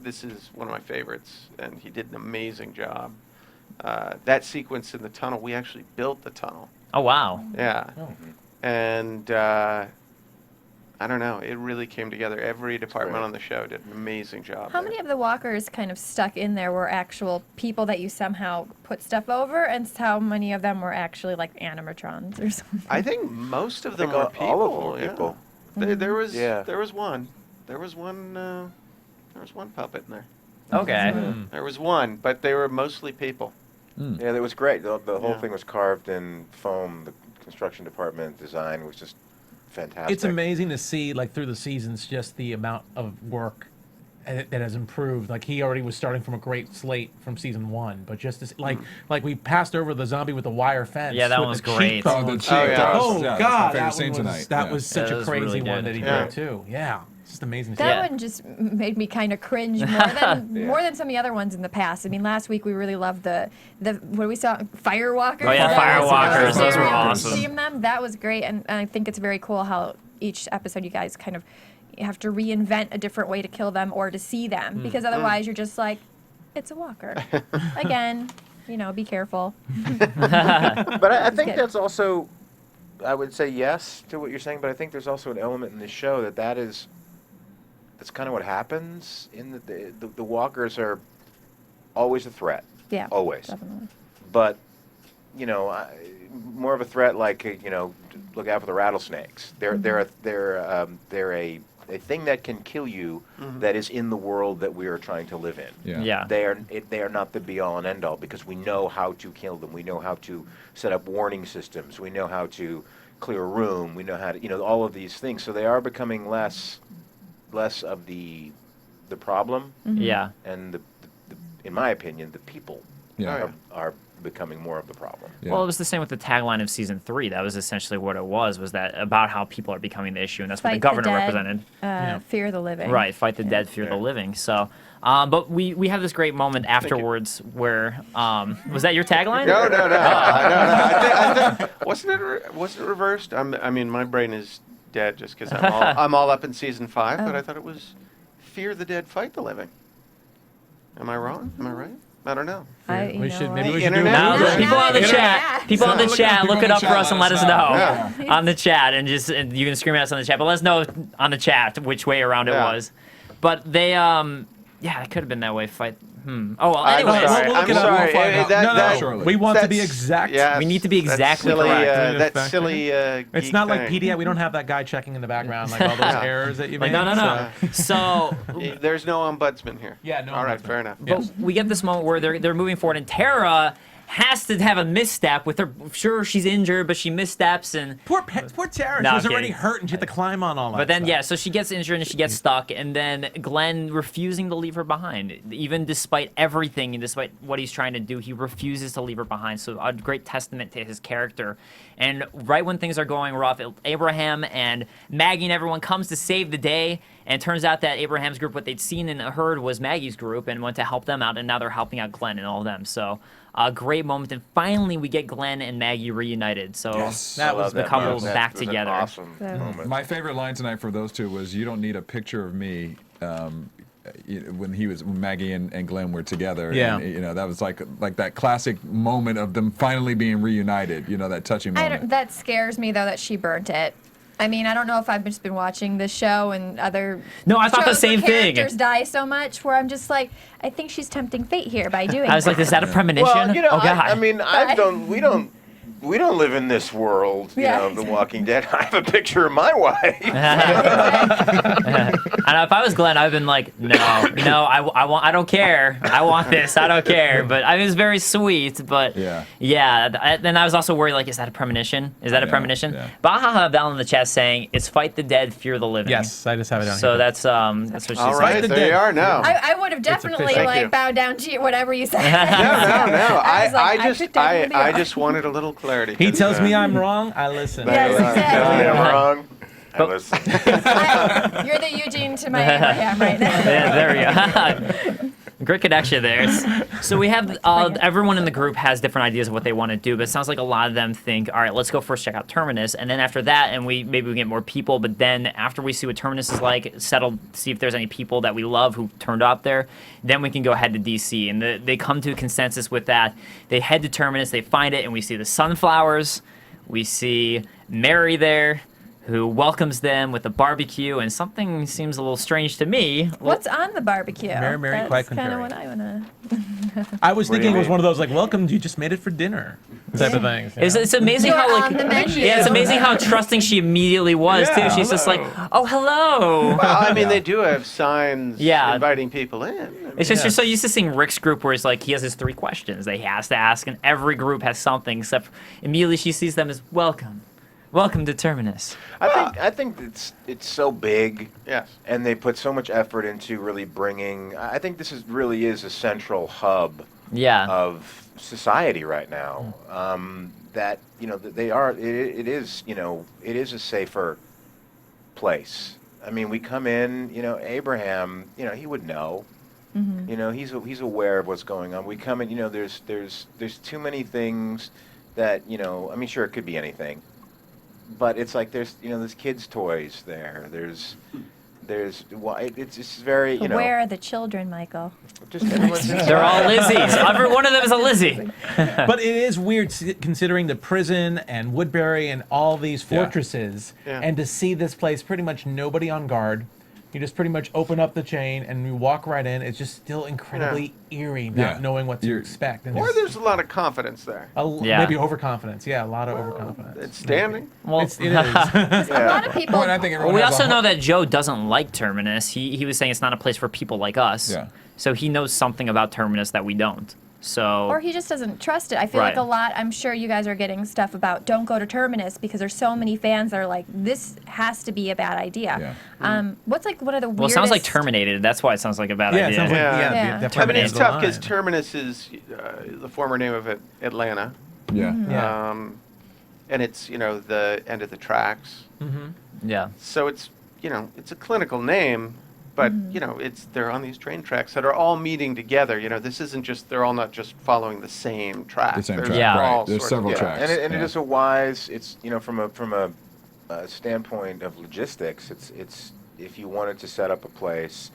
this is one of my favorites, and he did an amazing job. That sequence in the tunnel, we actually built the tunnel. Oh, wow. Yeah. Oh. And I don't know, it really came together. Every department on the show did an amazing job. How many of the walkers kind of stuck in there were actual people that you somehow put stuff over, and how many of them were actually like animatrons or something? I think most of them were people. All of them were people. There was one. There was one puppet in there. Okay. There was one, but they were mostly people. Yeah, that was great. The whole thing was carved in foam. The construction department design was just fantastic. It's amazing to see, like, through the seasons, just the amount of work that has improved. Like, he already was starting from a great slate from season 1, but just to, like we passed over the zombie with the wire fence. Yeah, that with one was the great. cheekbones. Oh, God, that's my favorite scene tonight. That was such a crazy really one good. that he did too. Yeah. Just amazing. That one just made me kind of cringe more than some of the other ones in the past. I mean, last week we really loved the what we saw, Firewalkers. Oh yeah, Firewalkers. Those were awesome. Seeing them, that was great, and I think it's very cool how each episode you guys kind of have to reinvent a different way to kill them or to see them, because otherwise you're just like, it's a walker. Again, be careful. But I think that's also, I would say yes to what you're saying, but I think there's also an element in this show that's kind of what happens. In the walkers are always a threat. Yeah. Always. Definitely. But, more of a threat like, look out for the rattlesnakes. They're a thing that can kill you that is in the world that we are trying to live in. Yeah. They are not the be all and end all, because we know how to kill them. We know how to set up warning systems. We know how to clear a room. We know how to, all of these things. So they are becoming less of the problem. Yeah. And in my opinion, the people are becoming more of the problem. Yeah. Well, it was the same with the tagline of season 3. That was essentially what it was that about how people are becoming the issue, and that's what the governor represented. Fear the living. Right, fight the dead, fear the living. So, but we have this great moment afterwards where, was that your tagline? No. I think wasn't it reversed? I mean, my brain is dead just because I'm all up in season 5, but I thought it was fear the dead, fight the living. Am I wrong? Am I right? I don't know. We should The do internet? Now, No, people on the no, chat, no. people on the chat, look it up for us and let us know Yeah. on the chat, and you can scream at us on the chat. But let us know on the chat which way around it Yeah. was. But they, yeah, it could have been that way. Oh well. I'm Anyways, sorry. we'll look it up. sorry. We'll find out. That- No, we want to be that's- exact. yes, We need to be that's exactly silly, correct. That's silly. It's geek not like thing. PDA. We don't have that guy checking in the background, like all those Yeah. errors that you like made. no. So There's no ombudsman here. Yeah, no All right, ombudsman. fair enough. but we get this moment where they're moving forward, and Tara has to have a misstep with her. Sure, she's injured, but she missteps, and Poor Tara. No, She was I'm already kidding. hurt, and she had to climb on all that. but then stuff. yeah, so she gets injured and she gets stuck, and then Glenn refusing to leave her behind, even despite everything and despite what he's trying to do, he refuses to leave her behind. So a great testament to his character. And right when things are going rough, Abraham and Maggie and everyone comes to save the day. And it turns out that Abraham's group, what they'd seen and heard was Maggie's group, and went to help them out, and now they're helping out Glenn and all of them. So a great moment, and finally we get Glenn and Maggie reunited. So That was the couple back was an together. awesome moment. My favorite line tonight for those two was, "You don't need a picture of me." When Maggie and Glenn were together, Yeah. and, that was like that classic moment of them finally being reunited. That touching moment. That scares me though that she burnt it. I mean, I don't know if I've just been watching this show and other No, I thought the shows where same thing. characters die so much where I'm just like, I think she's tempting fate here by doing I was like, is that a premonition? Well, Oh God. I mean, we don't live in this world, Yeah. The Walking Dead. I have a picture of my wife. And if I was Glenn, I've been like, no, I don't care. I want this. I don't care. But I mean, it was very sweet. But yeah. Then I was also worried, like, is that a premonition? Is that a premonition? Yeah. Baha Val in the chat saying, it's fight the dead, fear the living. Yes, I just have it down So here. that's what she All said. right, the there dead. you are now. I would have definitely official. Thank you. like bowed down to you, whatever you said. No. I was like, I could definitely be I wrong. just wanted a little clarity. He tells me I'm wrong. I listen. Yes, exactly. I'm wrong. I listen. You're the Eugene to my Abraham right now. Yeah, there we go. Great connection there. So we have everyone in the group has different ideas of what they want to do, but it sounds like a lot of them think, all right, let's go first check out Terminus, and then after that, and maybe we get more people. But then after we see what Terminus is like, see if there's any people that we love who turned up there, then we can go ahead to DC. And they come to a consensus with that. They head to Terminus, they find it, and we see the sunflowers. We see Mary there, who welcomes them with a barbecue, and something seems a little strange to me. What's on the barbecue? Mary, That's quite kind of contrary. what I want to. I was What do thinking you it was mean? one of those like, welcome, you just made it for dinner type of things. It's amazing You're how on the menu. yeah, it's amazing how trusting she immediately was too. She's just like, oh hello. Well, I mean, they do have signs Yeah. inviting people in. It's just you're so used to seeing Rick's group where it's like he has his 3 questions that he has to ask, and every group has something. Except immediately she sees them as welcome to Terminus. I think it's so big. Yes. And they put so much effort into really bringing. I think this really is a central hub. Yeah. Of society right now. That that they are. It is a safer place. I mean, we come in. Abraham. He would know. Mm-hmm. He's aware of what's going on. We come in. There's too many things that I mean, sure, it could be anything. But it's like there's kids' toys there. It's just very Where are the children, Michael? Just everyone's They're all Lizzies. Every one of them is a Lizzie. But it is weird considering the prison and Woodbury and all these fortresses, Yeah. and to see this place pretty much nobody on guard. You just pretty much open up the chain and you walk right in. It's just still incredibly eerie, not Yeah. knowing what to expect. And Or there's a lot of confidence there. Yeah. maybe overconfidence. Yeah, a lot of overconfidence. It's standing. Well, It is. A lot of people. Well, and I think everyone we has a also know that Joe doesn't like Terminus. He was saying it's not a place for people like us. Yeah. So he knows something about Terminus that we don't. So Or he just doesn't trust it. I feel like Right. a lot, I'm sure you guys are getting stuff about don't go to Terminus because there's so many fans that are like, this has to be a bad idea. Yeah. What's like one of the well, it weirdest... sounds like Terminated. That's why it sounds like a bad Yeah, it idea. sounds like Yeah. Yeah. definitely I mean, it's the tough because line. Terminus is the former name of it, Atlanta. Yeah. Yeah. And it's, the end of the tracks. Yeah. So it's, it's a clinical name, but, they're on these train tracks that are all meeting together. This isn't just, they're all not just following the same track. The same There's track, Yeah. right? all There's sorts several of- tracks. And it yeah. is a wise. It's from a standpoint of logistics. It's if you wanted to set up a place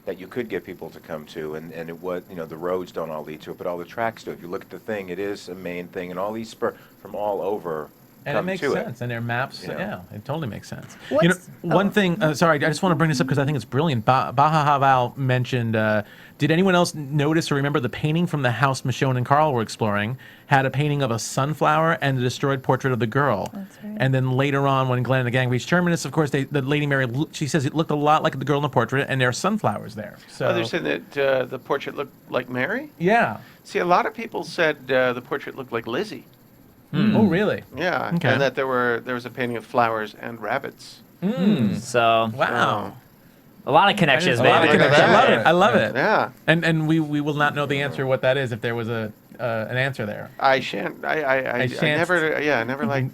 that you could get people to come to, and it was, the roads don't all lead to it, but all the tracks do. If you look at the thing, it is a main thing, and all these from all over and come it makes to sense, it. and their maps, You know? yeah, it totally makes sense. What's- One thing, sorry, I just want to bring this up because I think it's brilliant. Baha Haval mentioned, did anyone else notice or remember the painting from the house Michonne and Carl were exploring had a painting of a sunflower and a destroyed portrait of the girl? That's right. And then later on, when Glenn and the gang reached Terminus, of course, the Lady Mary, she says it looked a lot like the girl in the portrait, and there are sunflowers there. So, They're saying that the portrait looked like Mary? yeah. See, a lot of people said the portrait looked like Lizzie. Oh, really? Yeah, Okay. and that there was a painting of flowers and rabbits. So Wow. a lot of connections, A lot of baby. connections. I love it. I love it. Yeah. And we will not know the answer what that is if there was an answer there. I shan't. I shan't. never like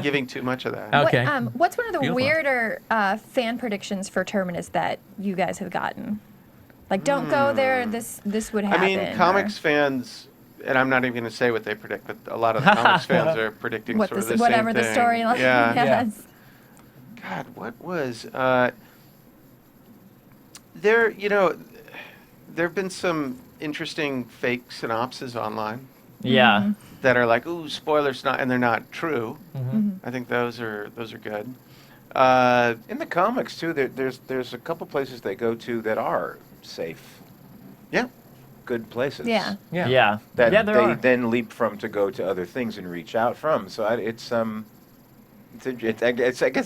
giving too much of that. Okay. What's one of the Beautiful. weirder fan predictions for Terminus that you guys have gotten? Like, don't go there. This would I happen. mean, comics fans, and I'm not even going to say what they predict, but a lot of the comics fans are predicting What sort of this- the whatever same the thing. storyline. Yeah. Yes. God, what was there? There've been some interesting fake synopses online Yeah. that are like, "Ooh, spoilers!" And they're not true. Mm-hmm. I think those are good. In the comics too, there's a couple places they go to that are safe, Yeah. good places. Yeah. Yeah. Yeah. That Yeah, there they are. then leap from to go to other things and reach out from. So I guess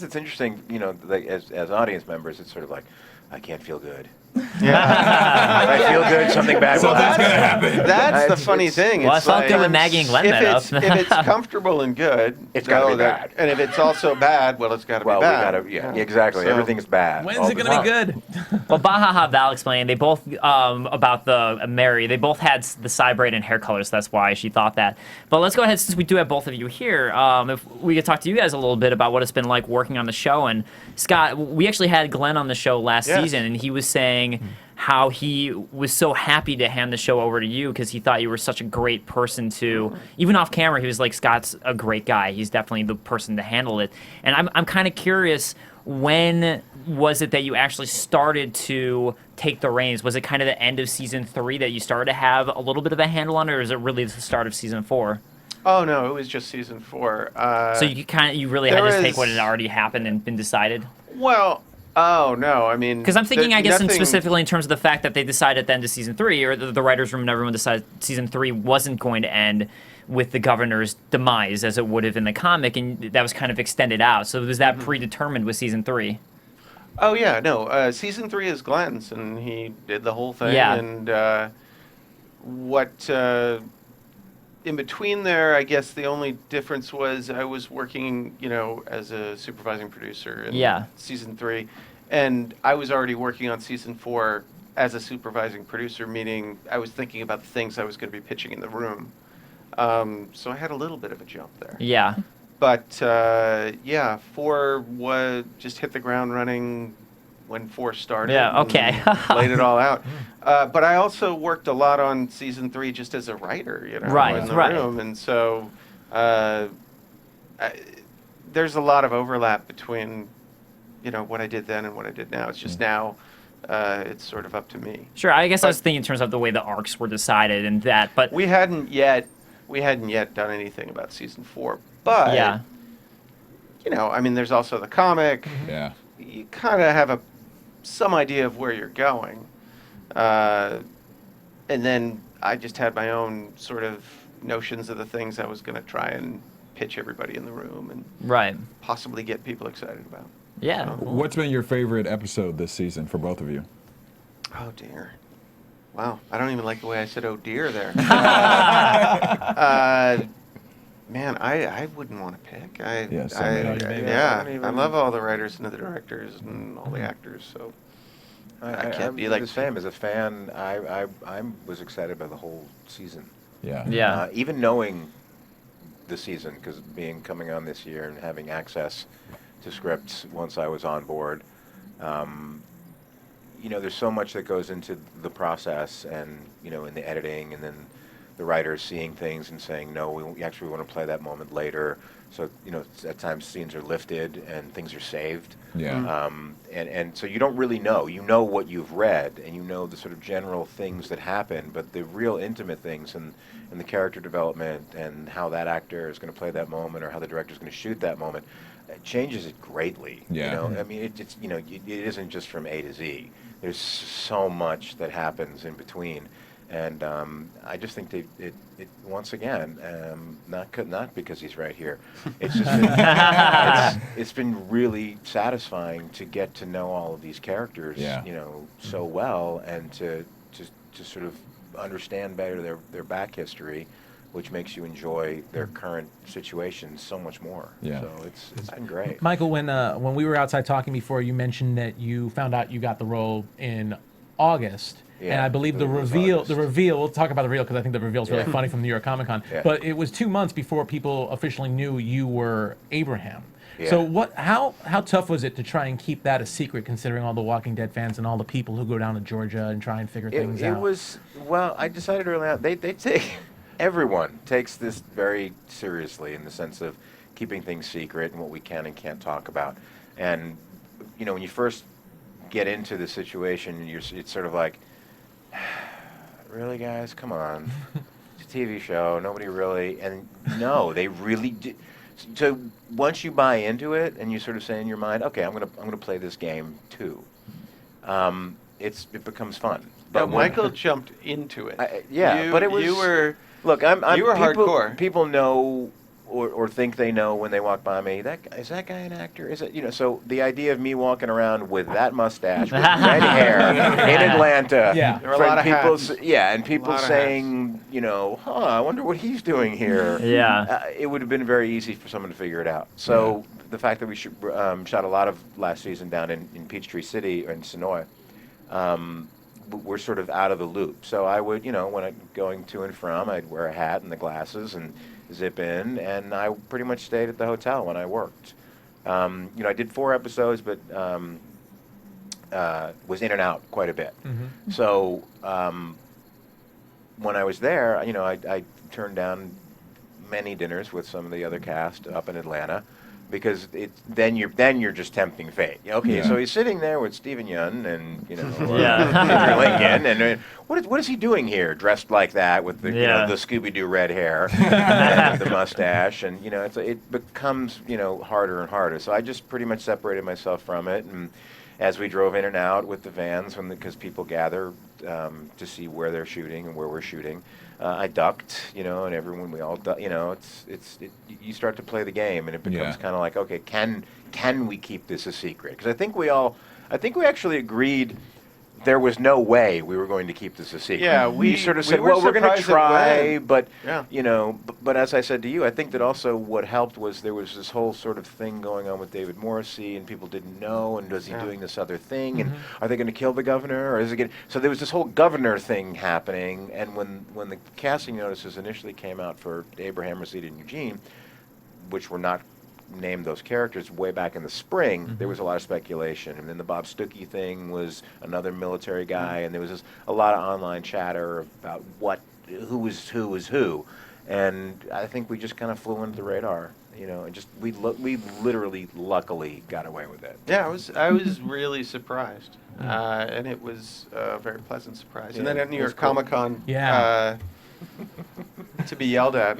it's interesting, like as audience members, it's sort of like, I can't feel good. I feel good, something bad will happen. That's the funny thing. Well, I It's felt like, good when Maggie and Glenn if met it's, up. if it's comfortable and good, It's gotta know be that- bad. And if it's also bad, well, it's got to Well, be we bad. gotta, yeah, exactly. So- Everything's bad. When's all it the going to be time. good? Well, Baha Val explained they both about the Mary. They both had the side-braid and hair colors. So that's why she thought that. But let's go ahead, since we do have both of you here. If we could talk to you guys a little bit about what it's been like working on the show. And Scott, we actually had Glenn on the show last Yes. season, and he was saying how he was so happy to hand the show over to you because he thought you were such a great person to, even off camera, he was like, Scott's a great guy. He's definitely the person to handle it. And I'm kind of curious, when was it that you actually started to take the reins? Was it kind of the end of season 3 that you started to have a little bit of a handle on it, or is it really the start of season 4? Oh no, it was just season 4. So you really had there to just take is- what had already happened and been decided? Well, oh no, I mean, Because I'm thinking, I guess, nothing- specifically in terms of the fact that they decided at the end of season 3, or the writers' room and everyone decided season 3 wasn't going to end with the governor's demise as it would have in the comic, and that was kind of extended out. So was that predetermined with season 3? Oh yeah, no. Season 3 is Glenn's, and he did the whole thing. Yeah. And what in between there, I guess the only difference was I was working, as a supervising producer in Yeah. season 3, and I was already working on season 4 as a supervising producer, meaning I was thinking about the things I was going to be pitching in the room. So I had a little bit of a jump there. Yeah. But 4 was just hit the ground running when 4 started. Yeah, okay. and laid it all out. But I also worked a lot on season 3 just as a writer, Right, in the right. room, and so there's a lot of overlap between what I did then and what I did now. It's just now it's sort of up to me. Sure, I guess I was But- thinking in terms of the way the arcs were decided and that, but We hadn't yet done anything about season 4, but yeah. I mean, there's also the comic. Yeah. You kind of have some idea of where you're going. And then I just had my own sort of notions of the things I was going to try and pitch everybody in the room and Right. possibly get people excited about. Yeah. What's been your favorite episode this season for both of you? Oh, dear. Wow. I don't even like the way I said, oh, dear, there. Man, I wouldn't want to pick. Yeah, same here. I love all the writers and the directors and all the actors, so I can't be like the same. As a fan, I was excited by the whole season. Yeah. Yeah. Even knowing the season, because coming on this year and having access to scripts once I was on board, there's so much that goes into the process and, in the editing and then the writers seeing things and saying, no, we actually want to play that moment later. So, at times scenes are lifted and things are saved. Yeah. And so you don't really know. You know what you've read, and you know the sort of general things that happen, but the real intimate things and the character development and how that actor is going to play that moment or how the director is going to shoot that moment, it changes it greatly. Yeah. I mean, it's it isn't just from A to Z. There's so much that happens in between. And I just think it once again, not because he's right here. It's just it's been really satisfying to get to know all of these characters, so well, and to sort of understand better their back history, which makes you enjoy their current situation so much more. Yeah. So it's been great. Michael, when we were outside talking before, you mentioned that you found out you got the role in August. Yeah, and I believe the reveal, we'll talk about the reveal because I think the reveal is really funny from New York Comic Con. Yeah. But it was 2 months before people officially knew you were Abraham. Yeah. So how tough was it to try and keep that a secret, considering all the Walking Dead fans and all the people who go down to Georgia and try and figure things out? It was, well, I decided early on, they take, everyone takes this very seriously in the sense of keeping things secret and what we can and can't talk about. And, when you first get into the situation, it's sort of like, really, guys, come on. It's a TV show. Nobody really, and no, they really do. So once you buy into it and you sort of say in your mind, okay, I'm gonna play this game too. It becomes fun. But Michael jumped into it. But it was. You were. Look, you were hardcore. People know or think they know when they walk by me. Is that guy an actor? Is it So the idea of me walking around with that mustache, with red hair in Atlanta, there were a lot of hats. and people saying, I wonder what he's doing here. It would have been very easy for someone to figure it out. So the fact that we shot a lot of last season down in Peachtree City or in Sonoy, we're sort of out of the loop. So I would, when I'm going to and from, I'd wear a hat and the glasses and zip in, and I pretty much stayed at the hotel when I worked. I did 4 episodes, but was in and out quite a bit. Mm-hmm. So when I was there, I turned down many dinners with some of the other cast up in Atlanta, because then you're just tempting fate. Okay, so he's sitting there with Stephen Yeun and Andrew Lincoln, and what is he doing here, dressed like that with the the Scooby-Doo red hair and the mustache, and it becomes harder and harder. So I just pretty much separated myself from it, and as we drove in and out with the vans, because people gather to see where they're shooting and where we're shooting. I ducked, and everyone, we all, you start to play the game, and it becomes kind of like, okay, can we keep this a secret? Because I think we actually agreed there was no way we were going to keep this a secret. Yeah, we sort of said, well, we're going to try, but but as I said to you, I think that also what helped was there was this whole sort of thing going on with David Morrissey, and people didn't know, and was he doing this other thing, and are they going to kill the governor, or is it going? So there was this whole governor thing happening, and when the casting notices initially came out for Abraham, Rosita, and Eugene, which were not named those characters way back in the spring, there was a lot of speculation, and then the Bob Stuckey thing was another military guy, and there was a lot of online chatter about who was who, and I think we just kind of flew under the radar, and just we literally luckily got away with it. Yeah, I was really surprised, and it was a very pleasant surprise. And then at New York Comic Con, to be yelled at.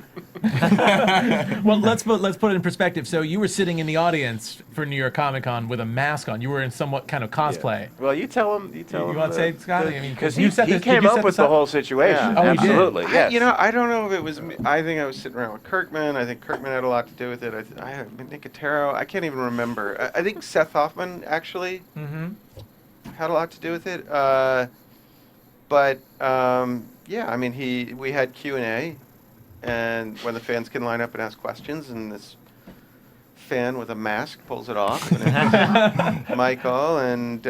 Well, let's put it in perspective. So you were sitting in the audience for New York Comic Con with a mask on. You were in somewhat kind of cosplay. Yeah. Well, you tell him. You want to say, Scott? Because he came up with the whole situation. Yeah. Oh, absolutely. He did. Yes. I don't know if it was me. I think I was sitting around with Kirkman. I think Kirkman had a lot to do with it. I Nicotero. I can't even remember. I think Seth Hoffman actually had a lot to do with it. We had Q&A, and when the fans can line up and ask questions, and this fan with a mask pulls it off, and it's Michael, and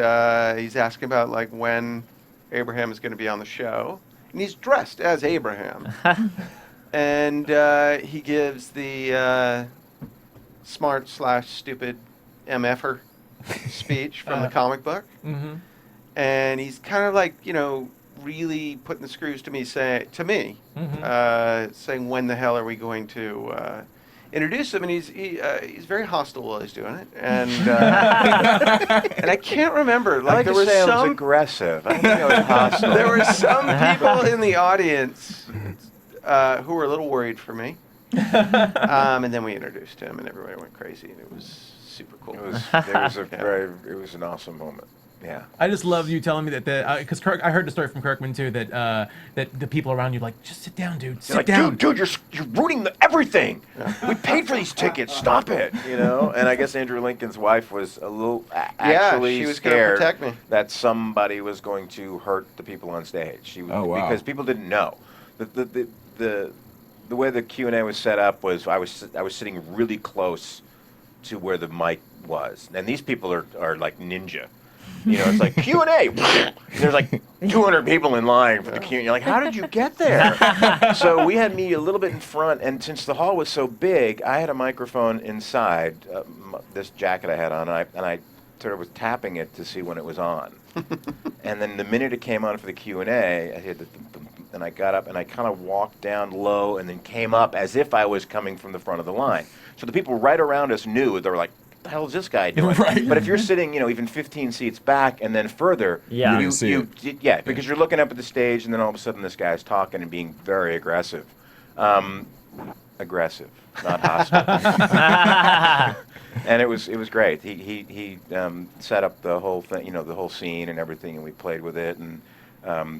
he's asking about when Abraham is going to be on the show, and he's dressed as Abraham, and he gives the smart/stupid MFer speech from the comic book, and he's kind of really putting the screws to me, saying, when the hell are we going to introduce him? And he's very hostile while he's doing it, and and I can't remember. Like, there was some aggressive. I don't think I was hostile. There were some people in the audience who were a little worried for me, and then we introduced him, and everybody went crazy, and it was super cool. It was an awesome moment. Yeah. I just love you telling me that because I heard the story from Kirkman too that the people around you like, just sit down, dude. Sit down, dude. You're ruining everything. We paid for these tickets. Stop it. You know. And I guess Andrew Lincoln's wife was a little actually she was scared gonna protect me. that somebody was going to hurt the people on stage. She was, because people didn't know the way the Q&A was set up was I was sitting really close to where the mic was, and these people are like ninja. You know, it's like Q&A. There's like 200 people in line for the Q&A. You're like, how did you get there? So we had me a little bit in front, and since the hall was so big, I had a microphone inside this jacket I had on, and I sort of was tapping it to see when it was on. And then the minute it came on for the Q&A, I hit and I got up and I kind of walked down low and then came up as if I was coming from the front of the line. So the people right around us knew. They were like, what the hell is this guy doing? Right. But if you're sitting, even 15 seats back and then further, because you're looking up at the stage and then all of a sudden this guy's talking and being very aggressive. Aggressive, not hostile. And it was great. He set up the whole thing, the whole scene and everything, and we played with it, and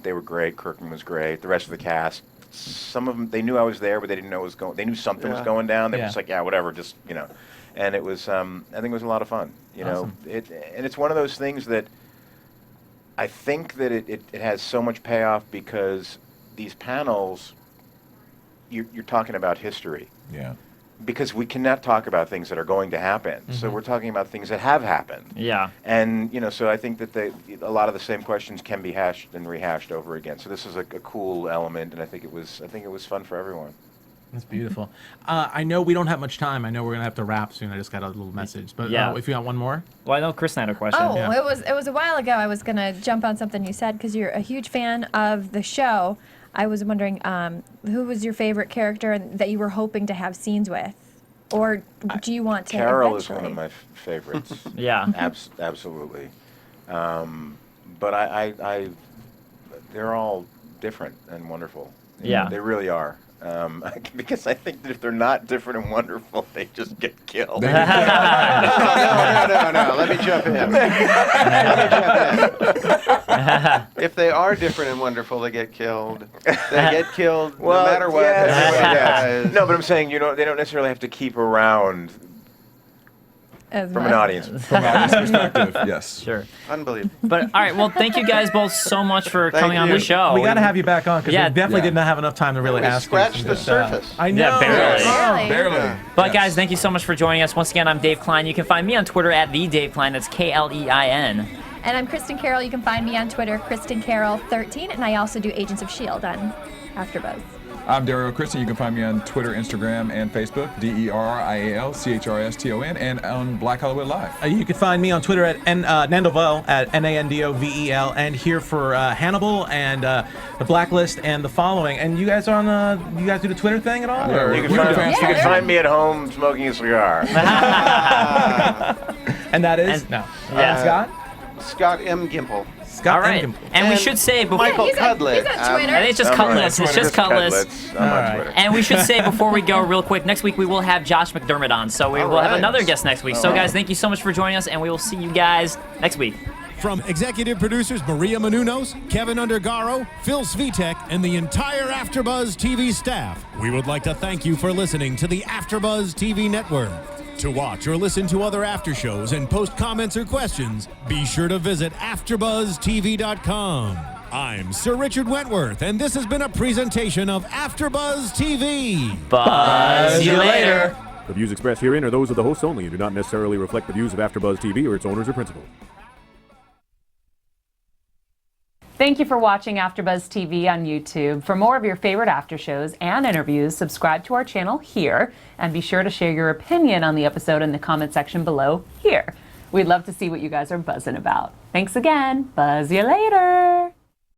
they were great. Kirkman was great. The rest of the cast, some of them, they knew I was there, but they didn't know it was going. They knew something was going down. They were just like, yeah, whatever, just And it was, I think it was a lot of fun. Awesome. And it's one of those things that I think that it has so much payoff because these panels, you're talking about history. Yeah. Because we cannot talk about things that are going to happen. Mm-hmm. So we're talking about things that have happened. Yeah. And, so I think that a lot of the same questions can be hashed and rehashed over again. So this is a cool element, and I think it was fun for everyone. That's beautiful. I know we don't have much time. I know we're going to have to wrap soon. I just got a little message. But if you got one more. Well, I know Kristin had a question. Oh, yeah. It was a while ago. I was going to jump on something you said because you're a huge fan of the show. I was wondering, who was your favorite character that you were hoping to have scenes with? Or do you want to Carole eventually? is one of my favorites. Yeah. Absolutely. But I they're all different and wonderful. Yeah. They really are. Because I think that if they're not different and wonderful, they just get killed. No. Let me jump in. If they are different and wonderful, they get killed. They get killed no matter what. Yes. No, but I'm saying they don't necessarily have to keep around. From an audience perspective, yes. Sure. Unbelievable. But all right, well, thank you guys both so much for coming on the show. We got to have you back on because we definitely did not have enough time to really ask. Scratch the surface. I know. Yeah, Barely. But guys, thank you so much for joining us. Once again, I'm Dave Klein. You can find me on Twitter at @TheDaveKlein. That's Klein. And I'm Kristin Carole. You can find me on Twitter, Kristin Carole 13, and I also do Agents of S.H.I.E.L.D. on AFTERBUZZ. I'm Derrial Christon. You can find me on Twitter, Instagram, and Facebook, DerrialChriston, and on Black Hollywood Live. You can find me on Twitter at Nando Vel, at Nandovel, and here for Hannibal and The Blacklist and The Following. And you guys are on you guys do the Twitter thing at all? You can find me at home smoking a cigar. And that is? Scott? Scott M. Gimple. All right. And we should say before Michael Cudlitz. He's on Twitter. I think it's just Cudlitz. It's just Cudlitz. I'm on Twitter. And we should say before we go real quick, next week we will have Josh McDermott on. So we will have another guest next week. So guys, thank you so much for joining us, and we will see you guys next week. From executive producers Maria Menounos, Kevin Undergaro, Phil Svitek, and the entire AfterBuzz TV staff, we would like to thank you for listening to the AfterBuzz TV network. To watch or listen to other after shows and post comments or questions, be sure to visit AfterBuzzTV.com. I'm Sir Richard Wentworth, and this has been a presentation of AfterBuzz TV. Buzz you later. The views expressed herein are those of the hosts only and do not necessarily reflect the views of AfterBuzz TV or its owners or principals. Thank you for watching AfterBuzz TV on YouTube. For more of your favorite after shows and interviews, subscribe to our channel here, and be sure to share your opinion on the episode in the comment section below here. We'd love to see what you guys are buzzing about. Thanks again. Buzz you later.